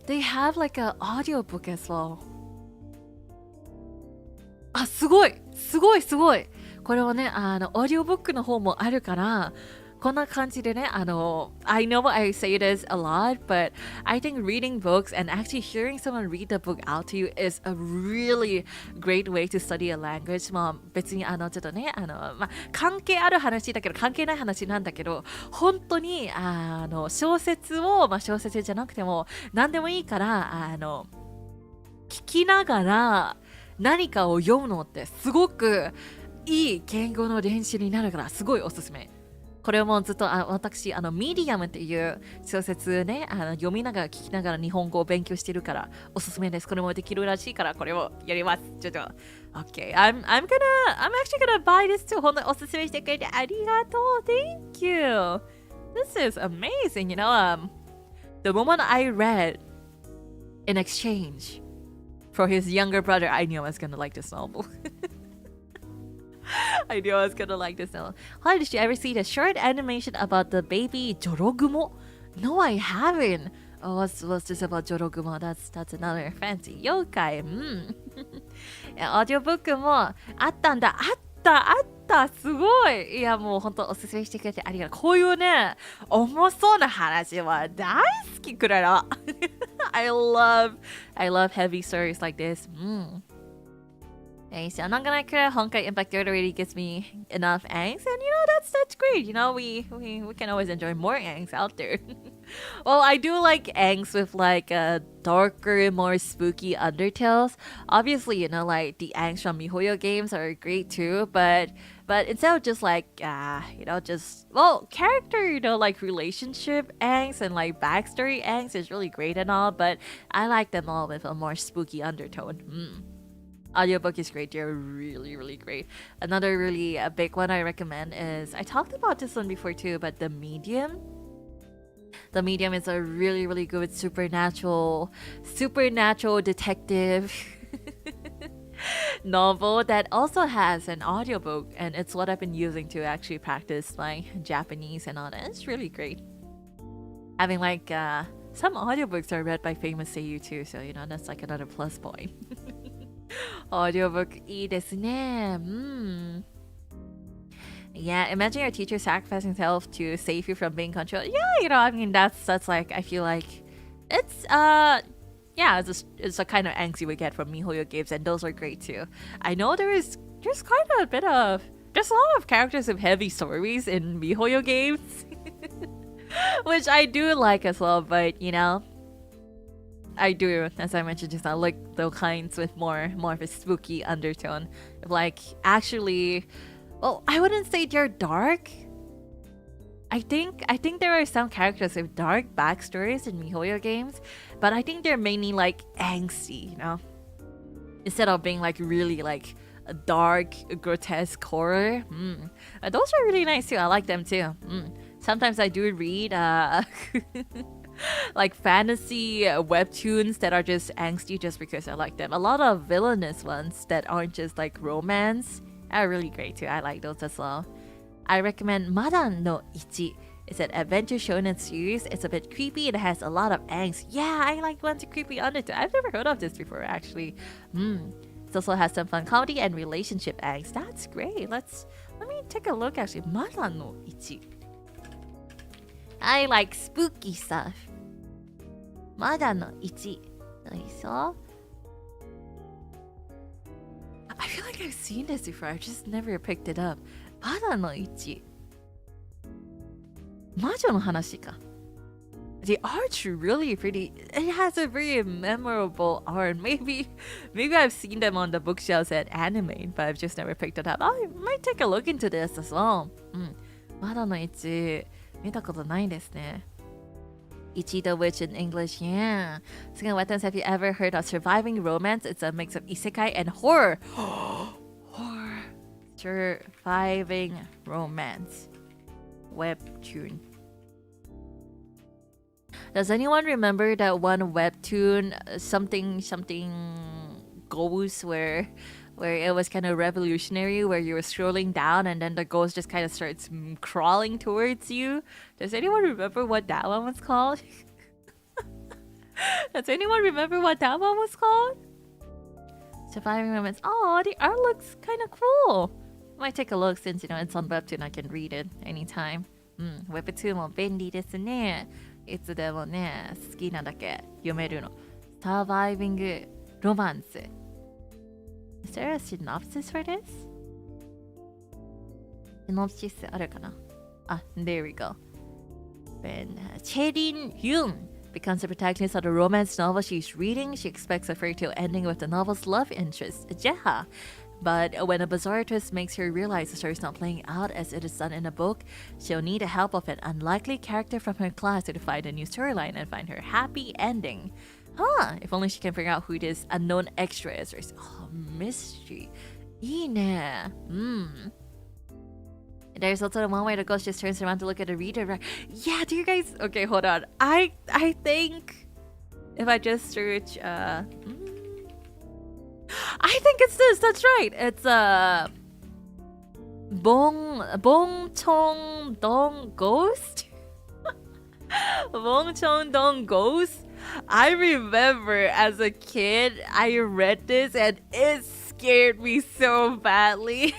They have like an audiobook as well. あ、すごいこれはね、オーディオブックの方もあるから、こんな感じでね、I know I say this a lot, but I think reading books and actually hearing someone read the book out to you is a really great way to study a language. まあ別にちょっとね、まあ関係ある話だけど、関係ない話なんだけど、本当に小説を、まあ小説じゃなくても何でもいいから、聞きながら何かを読むのってすごくいい言語の練習になるからすごいおすすめ。これもずっと私ミディアムっていう小説ね読みながら聞きながら日本語を勉強してるからおすすめです。これもできるらしいからこれをやります。ちょっと OK I'm actually gonna buy this too. ほんとおすすめしてくれてありがとう Thank you. This is amazing. You know the moment I read in exchange for his younger brother I knew I was gonna like this novel. I knew I was gonna like this novel. Hi, did you ever see the short animation about the baby Jorogumo? No, I haven't. Oh, what's this about Jorogumo? That's another fancy yokai. Audiobook もあったんだ。あったすごい。いやもう本当おすすめしてくれてありがとう。こういうね、重そうな話は大好きクララ。I love heavy stories like this. Okay, so I'm not gonna cry. Honkai Impact already gives me enough angst, and that's great. We can always enjoy more angst out there. Well, I do like angst with like darker, more spooky undertales. Obviously, like the angst from MiHoYo games are great too, but instead of just like character, like relationship angst and like backstory angst is really great and all, but I like them all with a more spooky undertone. Audiobook is great. They're really, really great. Another really big one I recommend is, I talked about this one before too, but The Medium. The Medium is a really, really good supernatural detective novel that also has an audiobook, and it's what I've been using to actually practice my Japanese and all that. It's really great. Having like some audiobooks are read by famous seiyuu too, so that's like another plus point. Audiobook いいですね。Yeah, imagine your teacher sacrificing himself to save you from being controlled. Yeah, I mean that's like, I feel like it's it's a kind of angst you would get from MiHoYo games, and those are great too. I know there's quite a bit of a lot of characters with heavy stories in MiHoYo games, which I do like as well, but I do, as I mentioned just now, like the kinds with more of a spooky undertone. Like, actually, well, I wouldn't say they're dark. I think there are some characters with dark backstories in MiHoYo games, but I think they're mainly like angsty, instead of being like really like a dark, grotesque horror. Those are really nice too. I like them too. Sometimes I do read like fantasy webtoons that are just angsty just because I like them. A lot of villainous ones that aren't just like romance are really great too. I like those as well. I recommend Mada no Ichi. It's an adventure shonen series. It's a bit creepy. It has a lot of angst. Yeah, I like ones with creepy undertone. I've never heard of this before actually. It also has some fun comedy and relationship angst. That's great. Let me take a look actually. Mada no Ichi. I like spooky stuff. Mada no Ichi. I feel like I've seen this before. I've just never picked it up. Mada no Ichi. Majo no hanashi ka. The art's really pretty. It has a very memorable art. Maybe I've seen them on the bookshelves at Anime, but I've just never picked it up. I might take a look into this as well. Mada no Ichi. 見たことないですね。Ichi the Witch in English, yeah. Second Weapons, have you ever heard of surviving romance? It's a mix of isekai and horror. Horror. Surviving romance. Webtoon. Does anyone remember that one webtoon, something ghost, where it was kind of revolutionary, where you were scrolling down and then the ghost just kind of starts crawling towards you? Does anyone remember what that one was called? Does anyone remember what that one was called? Surviving Romance. Oh, the art looks kind of cool. Might take a look since it's on Webtoon. I can read it anytime. Webtoon も便利ですね。いつでもね、好きなだけ読めるの。Surviving Romance. Is there a synopsis for this? Synopsis あるかな? There we go. When Cherin Yoon becomes the protagonist of the romance novel she's reading, she expects a fairy tale ending with the novel's love interest, Jeha. But when a bizarre twist makes her realize the story's not playing out as it is done in a book, she'll need the help of an unlikely character from her class to find a new storyline and find her happy ending. If only she can figure out who this unknown extra is. Oh, mystery. いいね. There's also the one where the ghost just turns around to look at the reader. Right? Yeah, do you guys... Okay, hold on. I think if I just search... I think it's this. That's right. It's Bong Chong Dong Ghost. Wong Chong Dong Ghost. I remember as a kid, I read this and it scared me so badly.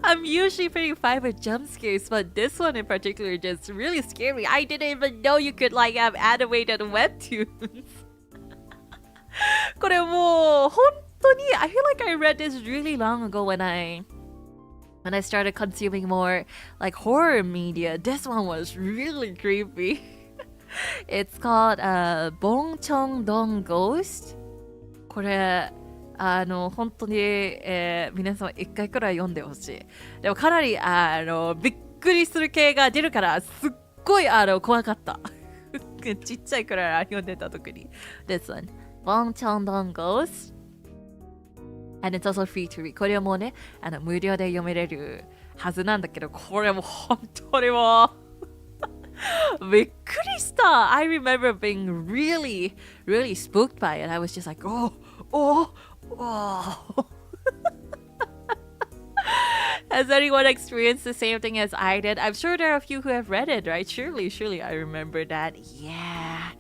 I'm usually pretty fine with jump scares, but this one in particular just really scared me. I didn't even know you could like have animated webtoons. これもう本当に I feel like I read this really long ago when I started consuming more like horror media. This one was really creepy. It's called Bong Chong Dong Ghost. これ本当に、皆様一回くらい読んでほしい。でもかなりびっくりする系が出るからすっごい怖かった。ちっちゃいくらい読んでた時に。This one, Bong Chong Dong Ghost. And it's also free to read. これはもうね、無料で読めれるはずなんだけど、これも本当にもうびっくりした。I remember being really, really spooked by it. I was just like, oh. Has anyone experienced the same thing as I did? I'm sure there are a few who have read it, right? Surely, I remember that. Yeah,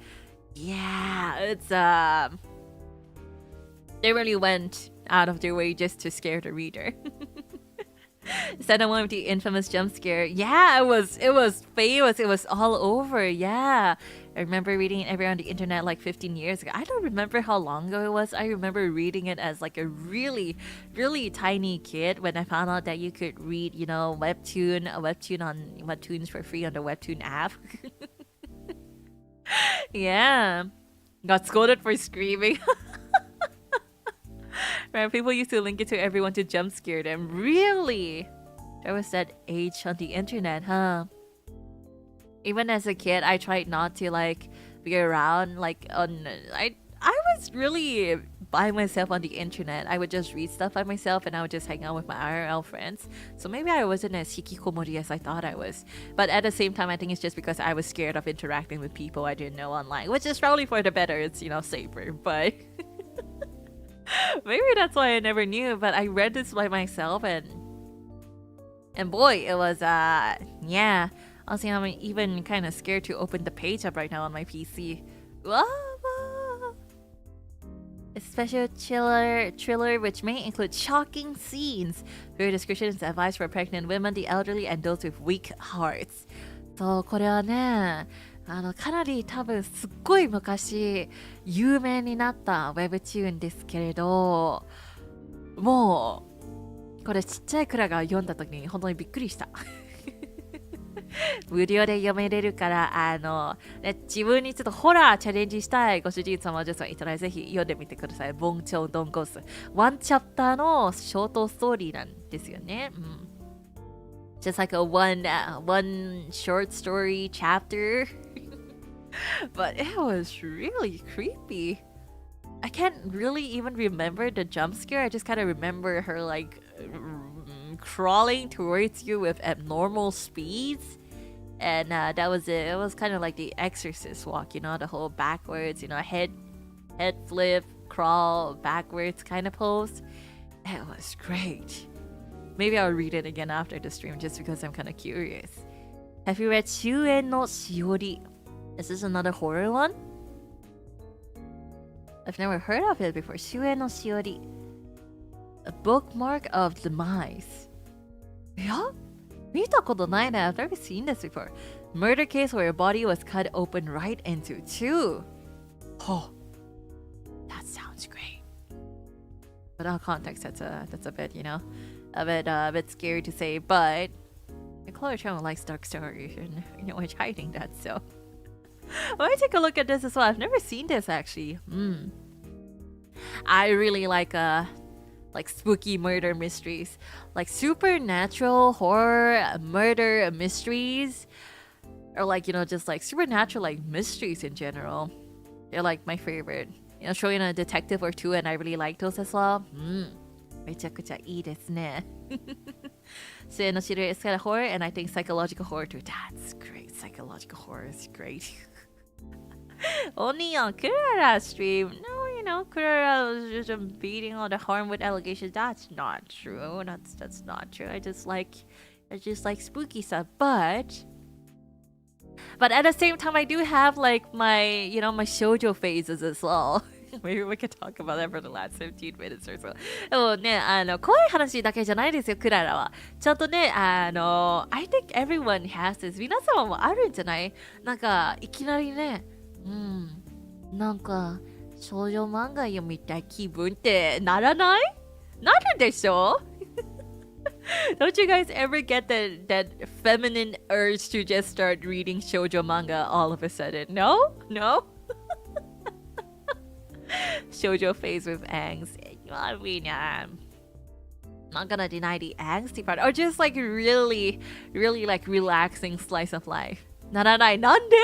it's they really went out of their way just to scare the reader. Said one with the infamous jump scare. Yeah, it was famous. It was all over. Yeah. I remember reading it everywhere on the internet like 15 years ago. I don't remember how long ago it was. I remember reading it as like a really, really tiny kid when I found out that you could read, a webtoon on webtoons for free on the webtoon app. Yeah. Got scolded for screaming. Right, people used to link it to everyone to jump scare them. Really? There was that age on the internet, huh? Even as a kid, I tried not to like be around like on. I was really by myself on the internet. I would just read stuff by myself, and I would just hang out with my IRL friends. So maybe I wasn't as hikikomori as I thought I was. But at the same time, I think it's just because I was scared of interacting with people I didn't know online, which is probably for the better. It's safer, but. Maybe that's why I never knew, but I read this by myself and boy, it was yeah. Honestly, I'm even kind of scared to open the page up right now on my PC. A special thriller which may include shocking scenes. Further description is advised for pregnant women, the elderly, and those with weak hearts. そう、これはね、かなり多分すっごい昔有名になったウェブチューンですけれど、もうこれちっちゃいクラが読んだ時に本当にびっくりした。無料で読めれるから自分にちょっとホラーチャレンジしたいご主人様女性いたらぜひ読んでみてください。ボンチョンドンゴス。ワンチャプターのショートストーリーなんですよね。Just like a one short story chapter. But it was really creepy. I can't really even remember the jump scare. I just kind of remember her like crawling towards you with abnormal speeds. And that was it. It was kind of like the exorcist walk, the whole backwards, head flip, crawl backwards kind of pose. It was great. Maybe I'll read it again after the stream just because I'm kind of curious. Have you read Shuen no Shiori? Is this another horror one? I've never heard of it before. Shuen no Shiori. A bookmark of demise. Yeah? 見たことないね. I've never seen this before. Murder case where a body was cut open right into two. Oh, that sounds great. Without context, that's a bit, a bit scary to say. But Klara Charmwood likes dark stories, and which hiding that. So let me take a look at this as well. I've never seen this actually. I really like spooky murder mysteries, like supernatural horror murder mysteries, or like just like supernatural like mysteries in general. They're like my favorite. Showing a detective or two, and I really like those as well. めちゃくちゃいいですね。So no shooter is kind of horror, and I think psychological horror too. That's great. Psychological horror is great. Only on Klara stream. No, Klara was just beating all the Harmwood allegations. That's not true. That's not true. I just like spooky stuff. But But at the same time, I do have like my shoujo phases as well. Maybe we could talk about that for the last 15 minutes or so. でもね、怖い話だけじゃないですよ、クララは。ちゃんとね、I think everyone has this. 皆様もあるんじゃない？なんか、いきなりね、なんか、少女漫画読みたい気分ってならない？なるでしょ？Don't you guys ever get that feminine urge to just start reading shoujo manga all of a sudden? No? Shoujo phase with angst. I mean, I'm not gonna deny the angsty part. Or just like really like relaxing slice of life. ならない。なんで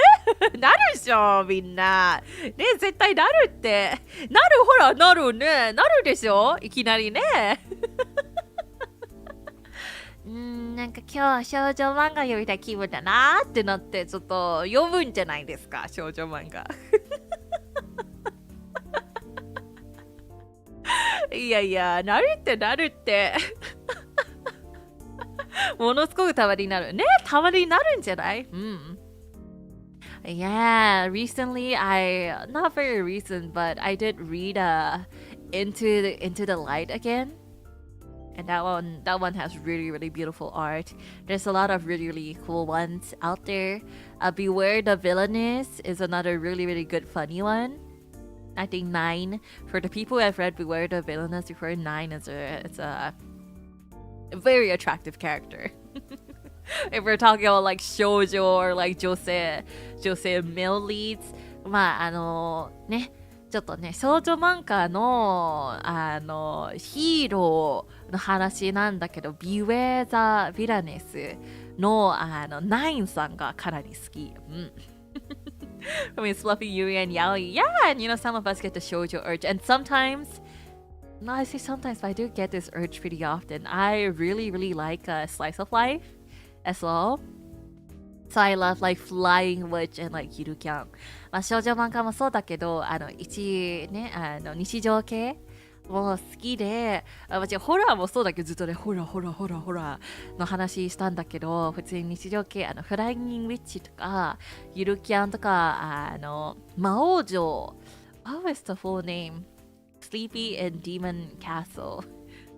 なるでしょみんな。ね、絶対なるって。なる、ほら、なるね。なるでしょいきなりね。なんか今日少女漫画読みたい気分だなーってなってちょっと読むんじゃないですか、少女漫画。いやいや、なるってなるって。ものすごくたまになる。ね、たまになるんじゃない？Yeah, recently not very recent, but I did read Into the Light again. And that one has really beautiful art. There's a lot of really cool ones out there. Beware the Villainess is another really good funny one. I think 9. For the people who have read Beware the Villainess before, 9 is a very attractive character. If we're talking about like shoujo or like 女性 male leads, まあね、ちょっとね、少女漫画のヒーローの話なんだけど、Beware the Villainess の9さんがかなり好き。I mean, Fluffy, Yuri, and Yaoi. Yeah, and some of us get the shoujo urge. And sometimes, no, I say sometimes, but I do get this urge pretty often. I really like a slice of life as well. So I love like Flying Witch and like Yurukyan. まあ少女漫画もそうだけど、日常系も好きで、ホラーもそうだけどずっとね、ホラーの話したんだけど、普通に日常系、フライングウィッチとか、ゆるキャンとか、魔王城、What was the full name? Sleepy and Demon Castle.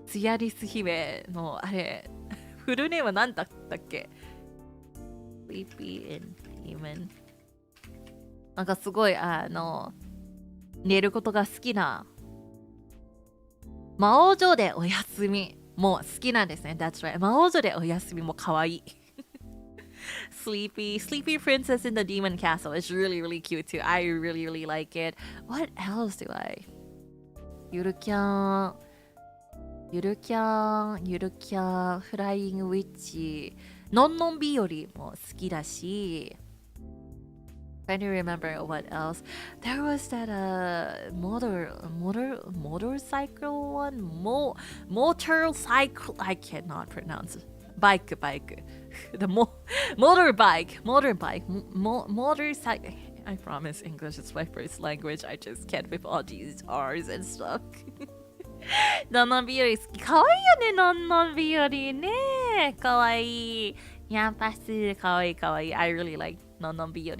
ツヤリス姫の、あれ、フルネームなんだったっけ？ Sleepy and Demon。なんかすごい、寝ることが好きな、魔王城でお休みも好きなんですね。That's right. 魔王城でお休みも可愛い。Sleepy Princess in the Demon Castle is really cute too. I really like it. What else do I? ゆるキャン、フライングウィッチ、のんのん日和も好きだし、trying to remember what else. There was that motorcycle one. Motorcycle. I cannot pronounce it. Bike. The motorbike. Motorcycle. I promise English is my first language. I just can't with all these R's and stuff. のんのん日和好き。かわいいよね、のんのん日和ね。かわいい。ニャンパス、かわいい。I really like のんのん日和。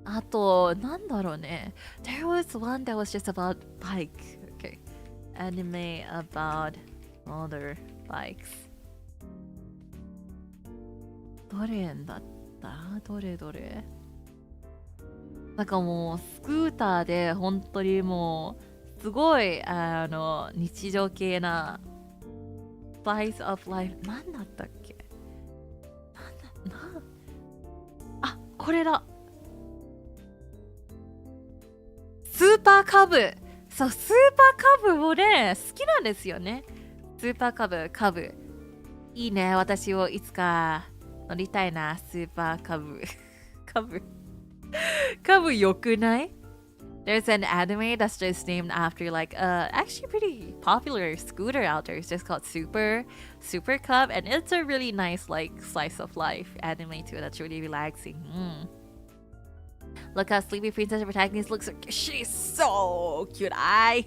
あと、なんだろうね。There was one that was just about bike. Okay. Anime about motorbikes. どれだった？どれなんかもう、スクーターで本当にもう、すごい、日常系な slice of life。なんだったっけ？あ、これだ。スーパーカブ。そう、スーパーカブもね、好きなんですよね。スーパーカブ。いいね、私をいつか乗りたいな、スーパーカブ。カブよくない？ There's an anime that's just named after like actually pretty popular scooter out there. It's just called Super Cub, and it's a really nice like slice of life anime too. That's really relaxing. Look how Sleepy Princess protagonist looks. She's so cute. I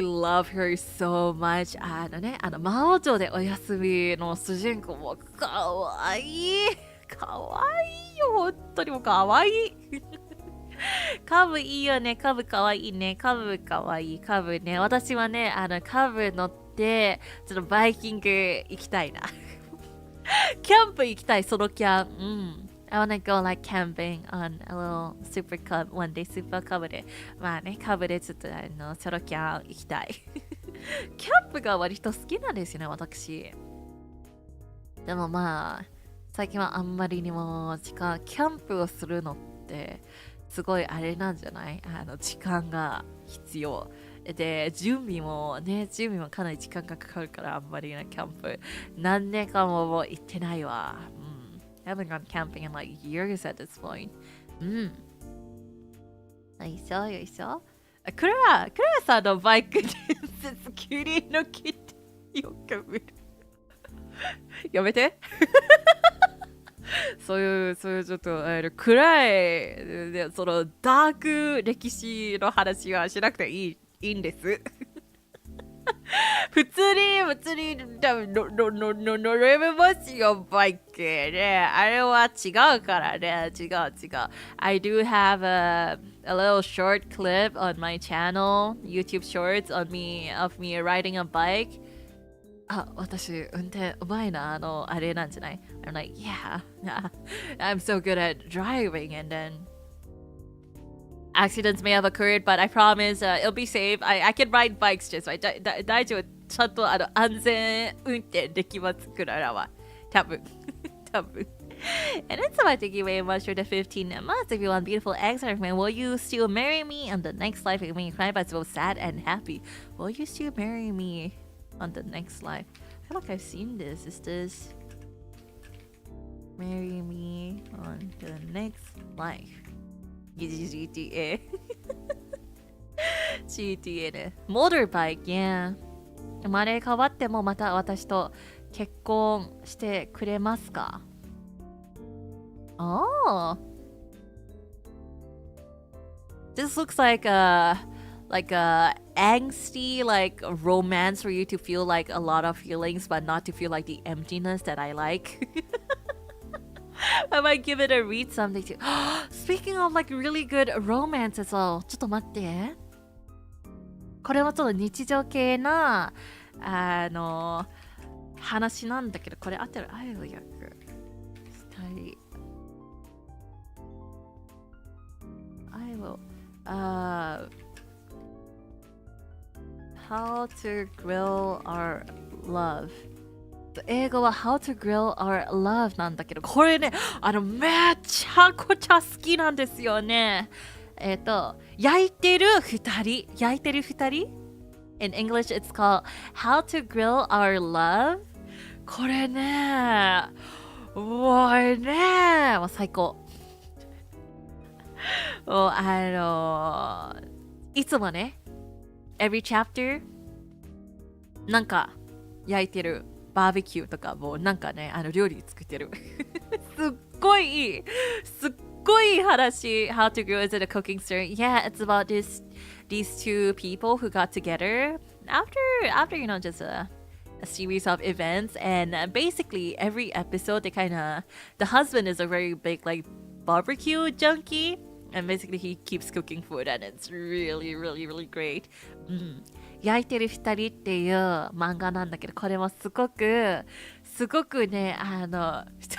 love her so much. 魔王城でお休みの主人公もかわいい。かわいいよ。本当にもうかわいい。カブいいよね。カブかわいいね。カブかわいい。カブね。私はね、カブ乗って、ちょっとバイキング行きたいな。キャンプ行きたい、ソロキャン。うん。I wanna go like camping on a little super cub one day super cub で。まあね、カブでちょっとソロキャン行きたい。キャンプが割と好きなんですよね、私。でもまあ、最近はあんまりにもキャンプをするのって、すごいあれなんじゃない？時間が必要。で、準備もかなり時間がかかるから、あんまりなキャンプ。何年間も行ってないわ。I haven't gone camping in like years at this point. よいしょよいしょ。クラさんのバイク伝説キリの木ってよく見る。やめて。そういうちょっと暗いでそのダーク歴史の話はしなくていいんです。普通に乗れますよ、バイクね。あれは違うからね。違う。I do have a little short clip on my channel, YouTube shorts of me riding a bike. 私、運転うまいな、あれなんじゃない？ I'm like, yeah, I'm so good at driving, and then accidents may have occurred, but I promise it'll be safe. I can ride bikes just right. 大丈夫。ちゃんと安全運転できます、クララは。多分。And it's about thank you very much for the 15 months. If you want beautiful eggs, man, will you still marry me on the next life? It made me cry, but both sad and happy. Will you still marry me on the next life? I feel like I've seen this. Is this marry me on the next life? GTA. GTA ね。Motorbike, yeah. 生まれ変わってもまた私と結婚してくれますか？ Oh. This looks like a angsty like romance for you to feel like a lot of feelings but not to feel like the emptiness that I like. I might give it a read someday too. Speaking of like really good romance as well. ちょっと待って。これはちょっと日常系な話なんだけど、これ合ってる？愛を焼く。愛をHow to grill our love。英語は How to grill our love なんだけど、これね、めちゃくちゃ好きなんですよね。焼いてる二人 In English it's called How to Grill Our Love。 これね、もう最高。もういつもね Every chapter なんか焼いてるバーベキューとかもうなんかね料理作ってる。すっごいいい話。 How to Grill is it a cooking story? Yeah, it's about these two people who got together after just a series of events, and basically every episode the husband is a very big like barbecue junkie, and basically he keeps cooking food and it's really great. 焼いてる二人っていう漫画なんだけど、これもすごくね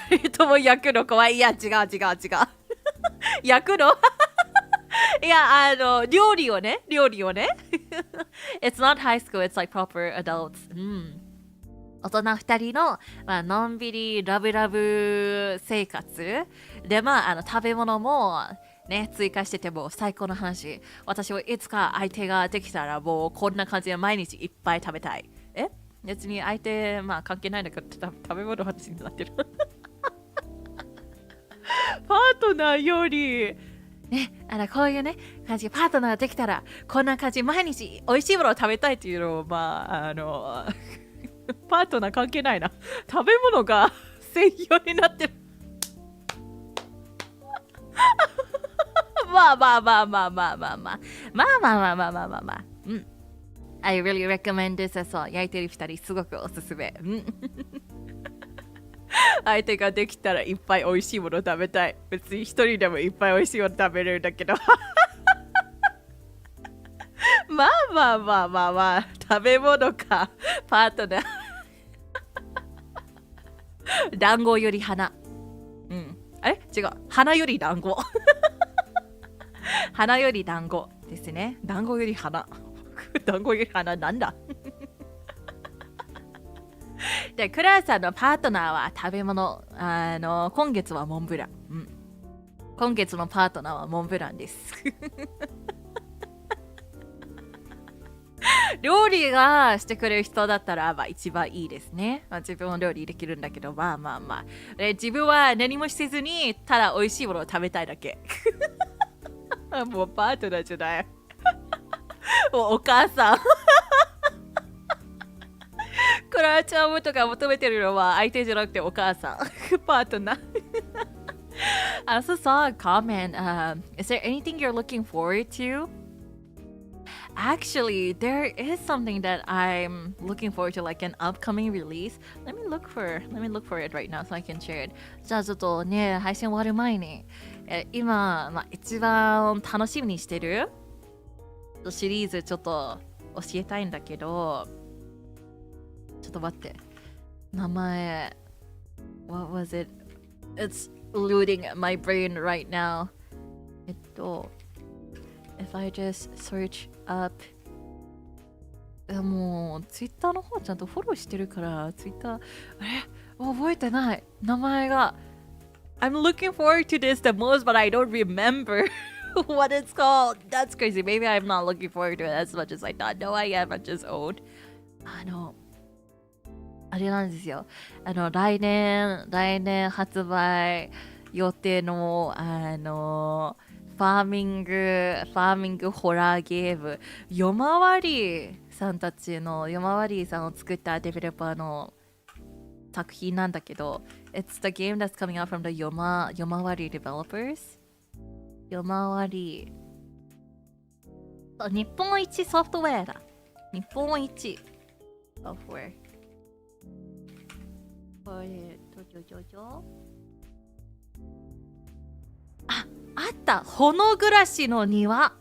二人とも焼くの怖い。いや違う焼くのいや料理をねIt's not high school, it's like proper adults。 大人二人の、のんびりラブ生活で、食べ物もね追加してても最高の話。私はいつか相手ができたらもうこんな感じで毎日いっぱい食べたい。別に相手関係ないんだけど食べ物の話になってる。パートナーよりね、こういうね感じでパートナーができたらこんな感じ毎日美味しいものを食べたいっていうのをパートナー関係ないな。食べ物が専用になってる。まあ。I really recommend this as well。 焼いてる二人すごくおすすめ。相手ができたらいっぱい美味しいもの食べたい。別に一人でもいっぱい美味しいもの食べれるんだけど。まあまあまあまあまあ、食べ物か、パートナー。団子より花。うん。あれ違う。花より団子。花より団子ですね。団子より花。団子より花なんだ。で、クラさんのパートナーは食べ物。今月はモンブラン。うん。今月のパートナーはモンブランです。料理がしてくれる人だったら、まあ、一番いいですね。まあ、自分も料理できるんだけど、まあまあまあ。自分は何もせずに、ただ美味しいものを食べたいだけ。もうパートナーじゃない。もうお母さん。クラチャームとか求めてるのは相手じゃなくてお母さん。パートナー。I also saw a comment. Is there anything you're looking forward to? Actually, there is something that I'm looking forward to, like an upcoming release. Let me look for it right now so I can share it. じゃあちょっとね、配信終わる前に、今、一番楽しみにしてるシリーズちょっと教えたいんだけど、ちょっと待って。名前、What was it? It's eluding my brain right now. If I just search up もうツイッターの方ちゃんとフォローしてるからツイッター覚えてない名前が I'm looking forward to this the most but I don't remember what it's called. That's crazy. Maybe I'm not looking forward to it as much as I thought. No, I am. I'm just old. あれなんですよ。来年発売予定のファーミングホラーゲーム夜回りさんたちの夜回りさんを作ったデベロッパーの作品なんだけど It's the game that's coming out from the 夜回り developers 夜回り日本一ソフトウェアだ日本一ソフトウェアこれあったほの暮らしの庭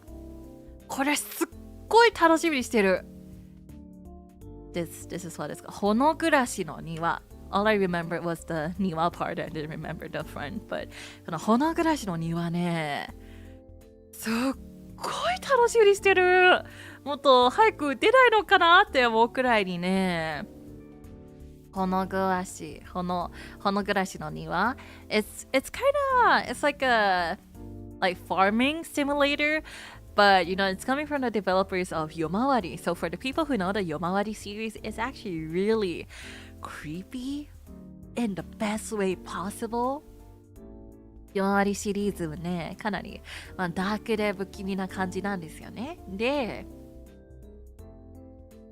これすっごい楽しみにしてる This is what it's called ほの暮らしの庭 All I remember was the 庭 part I didn't remember the front but このほの暮らしの庭ねすっごい楽しみにしてるもっと早く出ないのかなって思うくらいにねほの暮らしの庭 It's like a farming simulator, but you know it's coming from the developers of Yomawari. So for the people who know the Yomawari series, it's actually really creepy in the best way possible. 夜回りシリーズはね、かなり、ダークで不気味な感じなんですよね。で、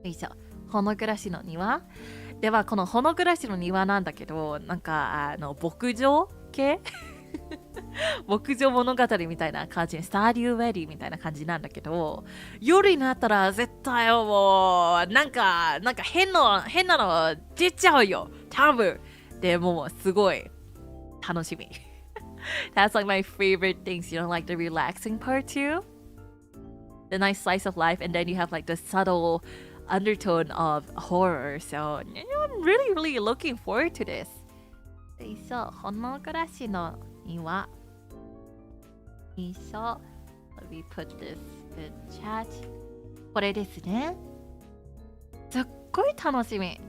よいしょ、ほの暮らしの庭。では、このほの暮らしの庭なんだけど、なんか、牧場系牧場物語みたいな感じ、スターデューウェディみたいな感じなんだけど、夜になったら絶対もう、なんか変なの出ちゃうよ。多分。でもすごい楽しみ。That's like my favorite things, you know, like the relaxing part too. The nice slice of life, and then you have like the subtle undertone of horror. So, you know, I'm really, really looking forward to this. そう、ほの暮らしの庭。Let me put this in chat. これですね。すっごい楽しみ。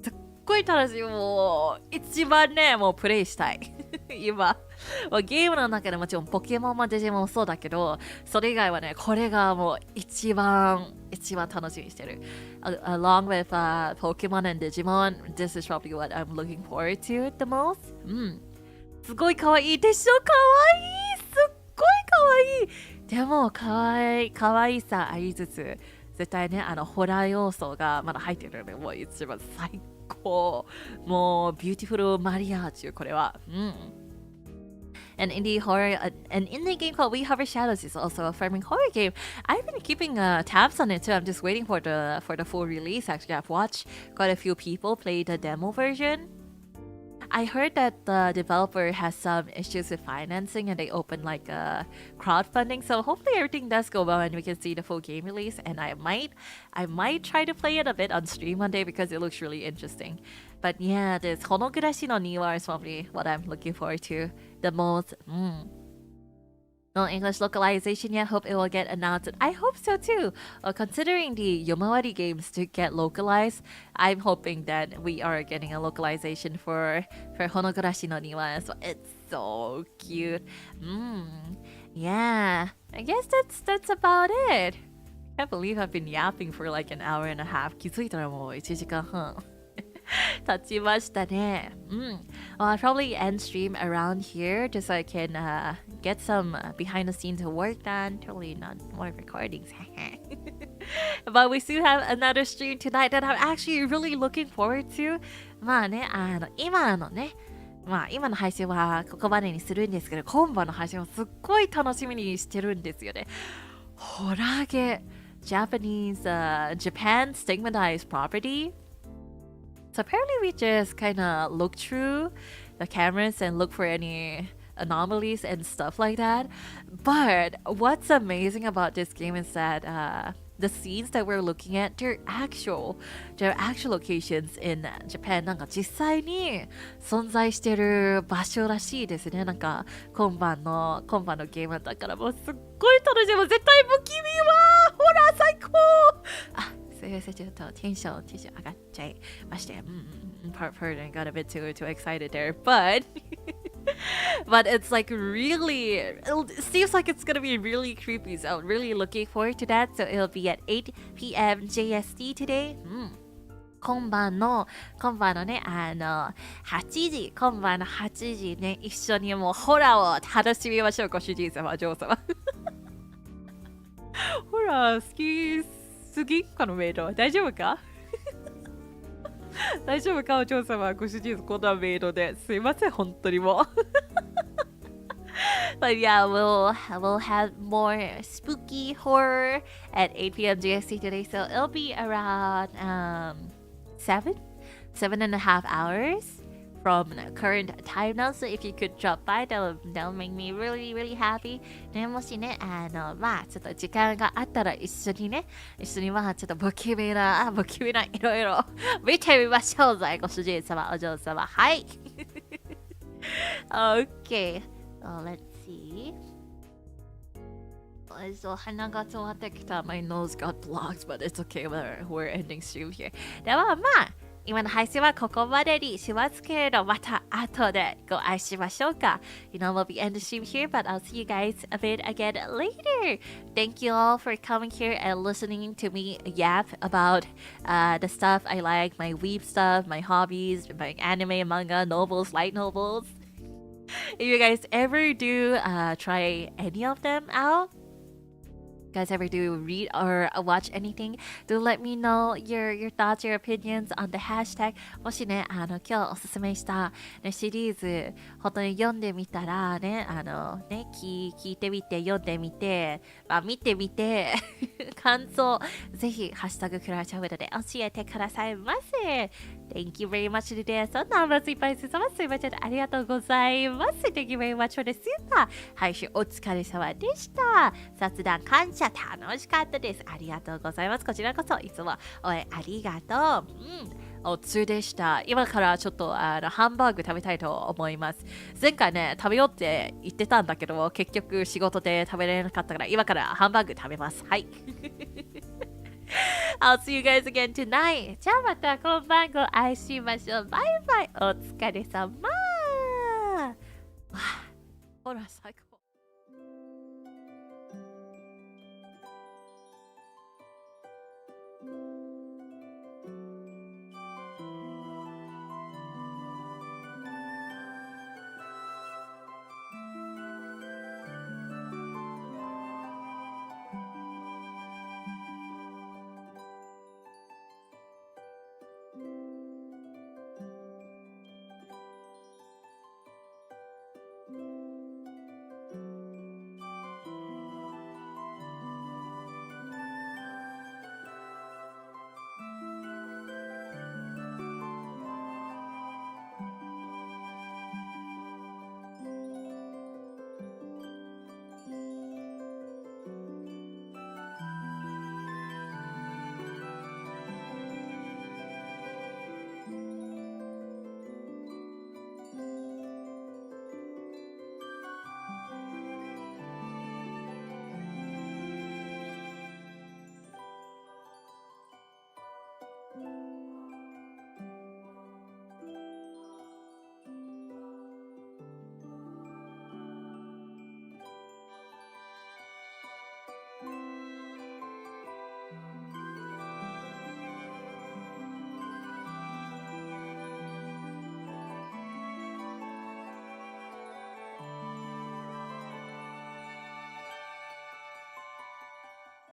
すっごい楽しみ。もう、一番ね、もうプレイしたい。今。ゲームの中でもちろんポケモンもデジモンもそうだけど、それ以外はね、これがもう一番楽しみにしてる。Along with Pokemon and Digimon, this is probably what I'm looking forward to the most. すごい可愛いでしょ可愛いすっごい可愛いでも可愛いさありつつ、絶対ね、ホラー要素がまだ入ってるので、もう一番最高。もう、ビューティフルマリアージュ、これは。An indie horror, an indie game called We Hover Shadows is also a farming horror game. I've been keeping tabs on it too. I'm just waiting for the full release. Actually, I've watched quite a few people play the demo version. I heard that the developer has some issues with financing and they opened like a crowdfunding. So hopefully everything does go well and we can see the full game release. And I might try to play it a bit on stream one day because it looks really interesting. But yeah, this Honogurashi no Niwa is probably what I'm looking forward to the most. No English localization yet. Hope it will get announced. I hope so too. Considering the Yomawari games to get localized, I'm hoping that we are getting a localization for Honogurashi no Niwa as well. It's so cute. Yeah, I guess that's about it. I can't believe I've been yapping for like an hour and a half. 気づいたらもう1時間半。経ちましたね。Well, I'll probably end stream around here just so I can get some behind the scenes work done. Totally not more recordings. But we still have another stream tonight that I'm actually really looking forward to. まあね、今の配信はここまでにするんですけど、今晩の配信をすっごい楽しみにしてるんですよね。ホラゲ Japan stigmatized property. So apparently we just kind of look through the cameras and look for any anomalies and stuff like that. But what's amazing about this game is that the scenes that we're looking at, they're actual locations in Japan. なんか実際に存在してる場所らしいですね。なんか今晩のゲームだからもうすっごい楽しい。もう絶対不気味わ。ほら最高。あ、すいません、ちょっとテンション上がっちゃいまして。Pardon, got a bit too excited there, but it's like really, it seems like it's gonna be really creepy, so I'm really looking forward to that. So it'll be at 8 p.m. JST today. 今晩のね、8時ね、一緒にもうホラーを楽しみましょう、ご主人様、お嬢様。ホラー好きすぎかのメイド、大丈夫か？大丈夫かお嬢様、ご主人こんなメイドですいません本当にもう。But yeah, we'll have more spooky horror at 8 p.m. GST today, so it'll be around 7.5 hours from the current time now. So if you could drop by, that'll make me really, really happy. ね、もしね、まあちょっと時間があったら一緒にまあちょっと不気味ないろいろ見てみましょうぜ、ご主人様、お嬢様。はい。Okay. Let's see. 鼻が詰まってきた。My nose got blocked, but it's okay. We're ending stream here. ではまあ今の配信はここまでにしますけれど、また後でご愛しましょうか。You know, we'll be ending stream here, but I'll see you guys a bit again later. Thank you all for coming here and listening to me yap about the stuff I like, my weeb stuff, my hobbies, my anime, manga, novels, light novels. If you guys ever do try any of them out, guys ever do read or watch anything, do let me know your thoughts, your opinions on the hashtag. もしね、今日おすすめした、ね、シリーズ本当に読んでみたらね、聞いてみて読んでみて、見てみて感想ぜひハッシュタグクララチャムドで教えてくださいませ。Thank you very much today. そんな甘酸っぱいすいません、ありがとうございます。Thank you very much for the super. 配信お疲れ様でした。雑談感謝楽しかったです。ありがとうございます。こちらこそいつも応援ありがとう。おつゆでした。今からちょっとハンバーグ食べたいと思います。前回ね、食べようって言ってたんだけど、結局仕事で食べれなかったから、今からハンバーグ食べます。はい。I'll see you guys again tonight. じゃあまた今晩ご愛しましょう。バイバイ。お疲れ様。ほら、最高。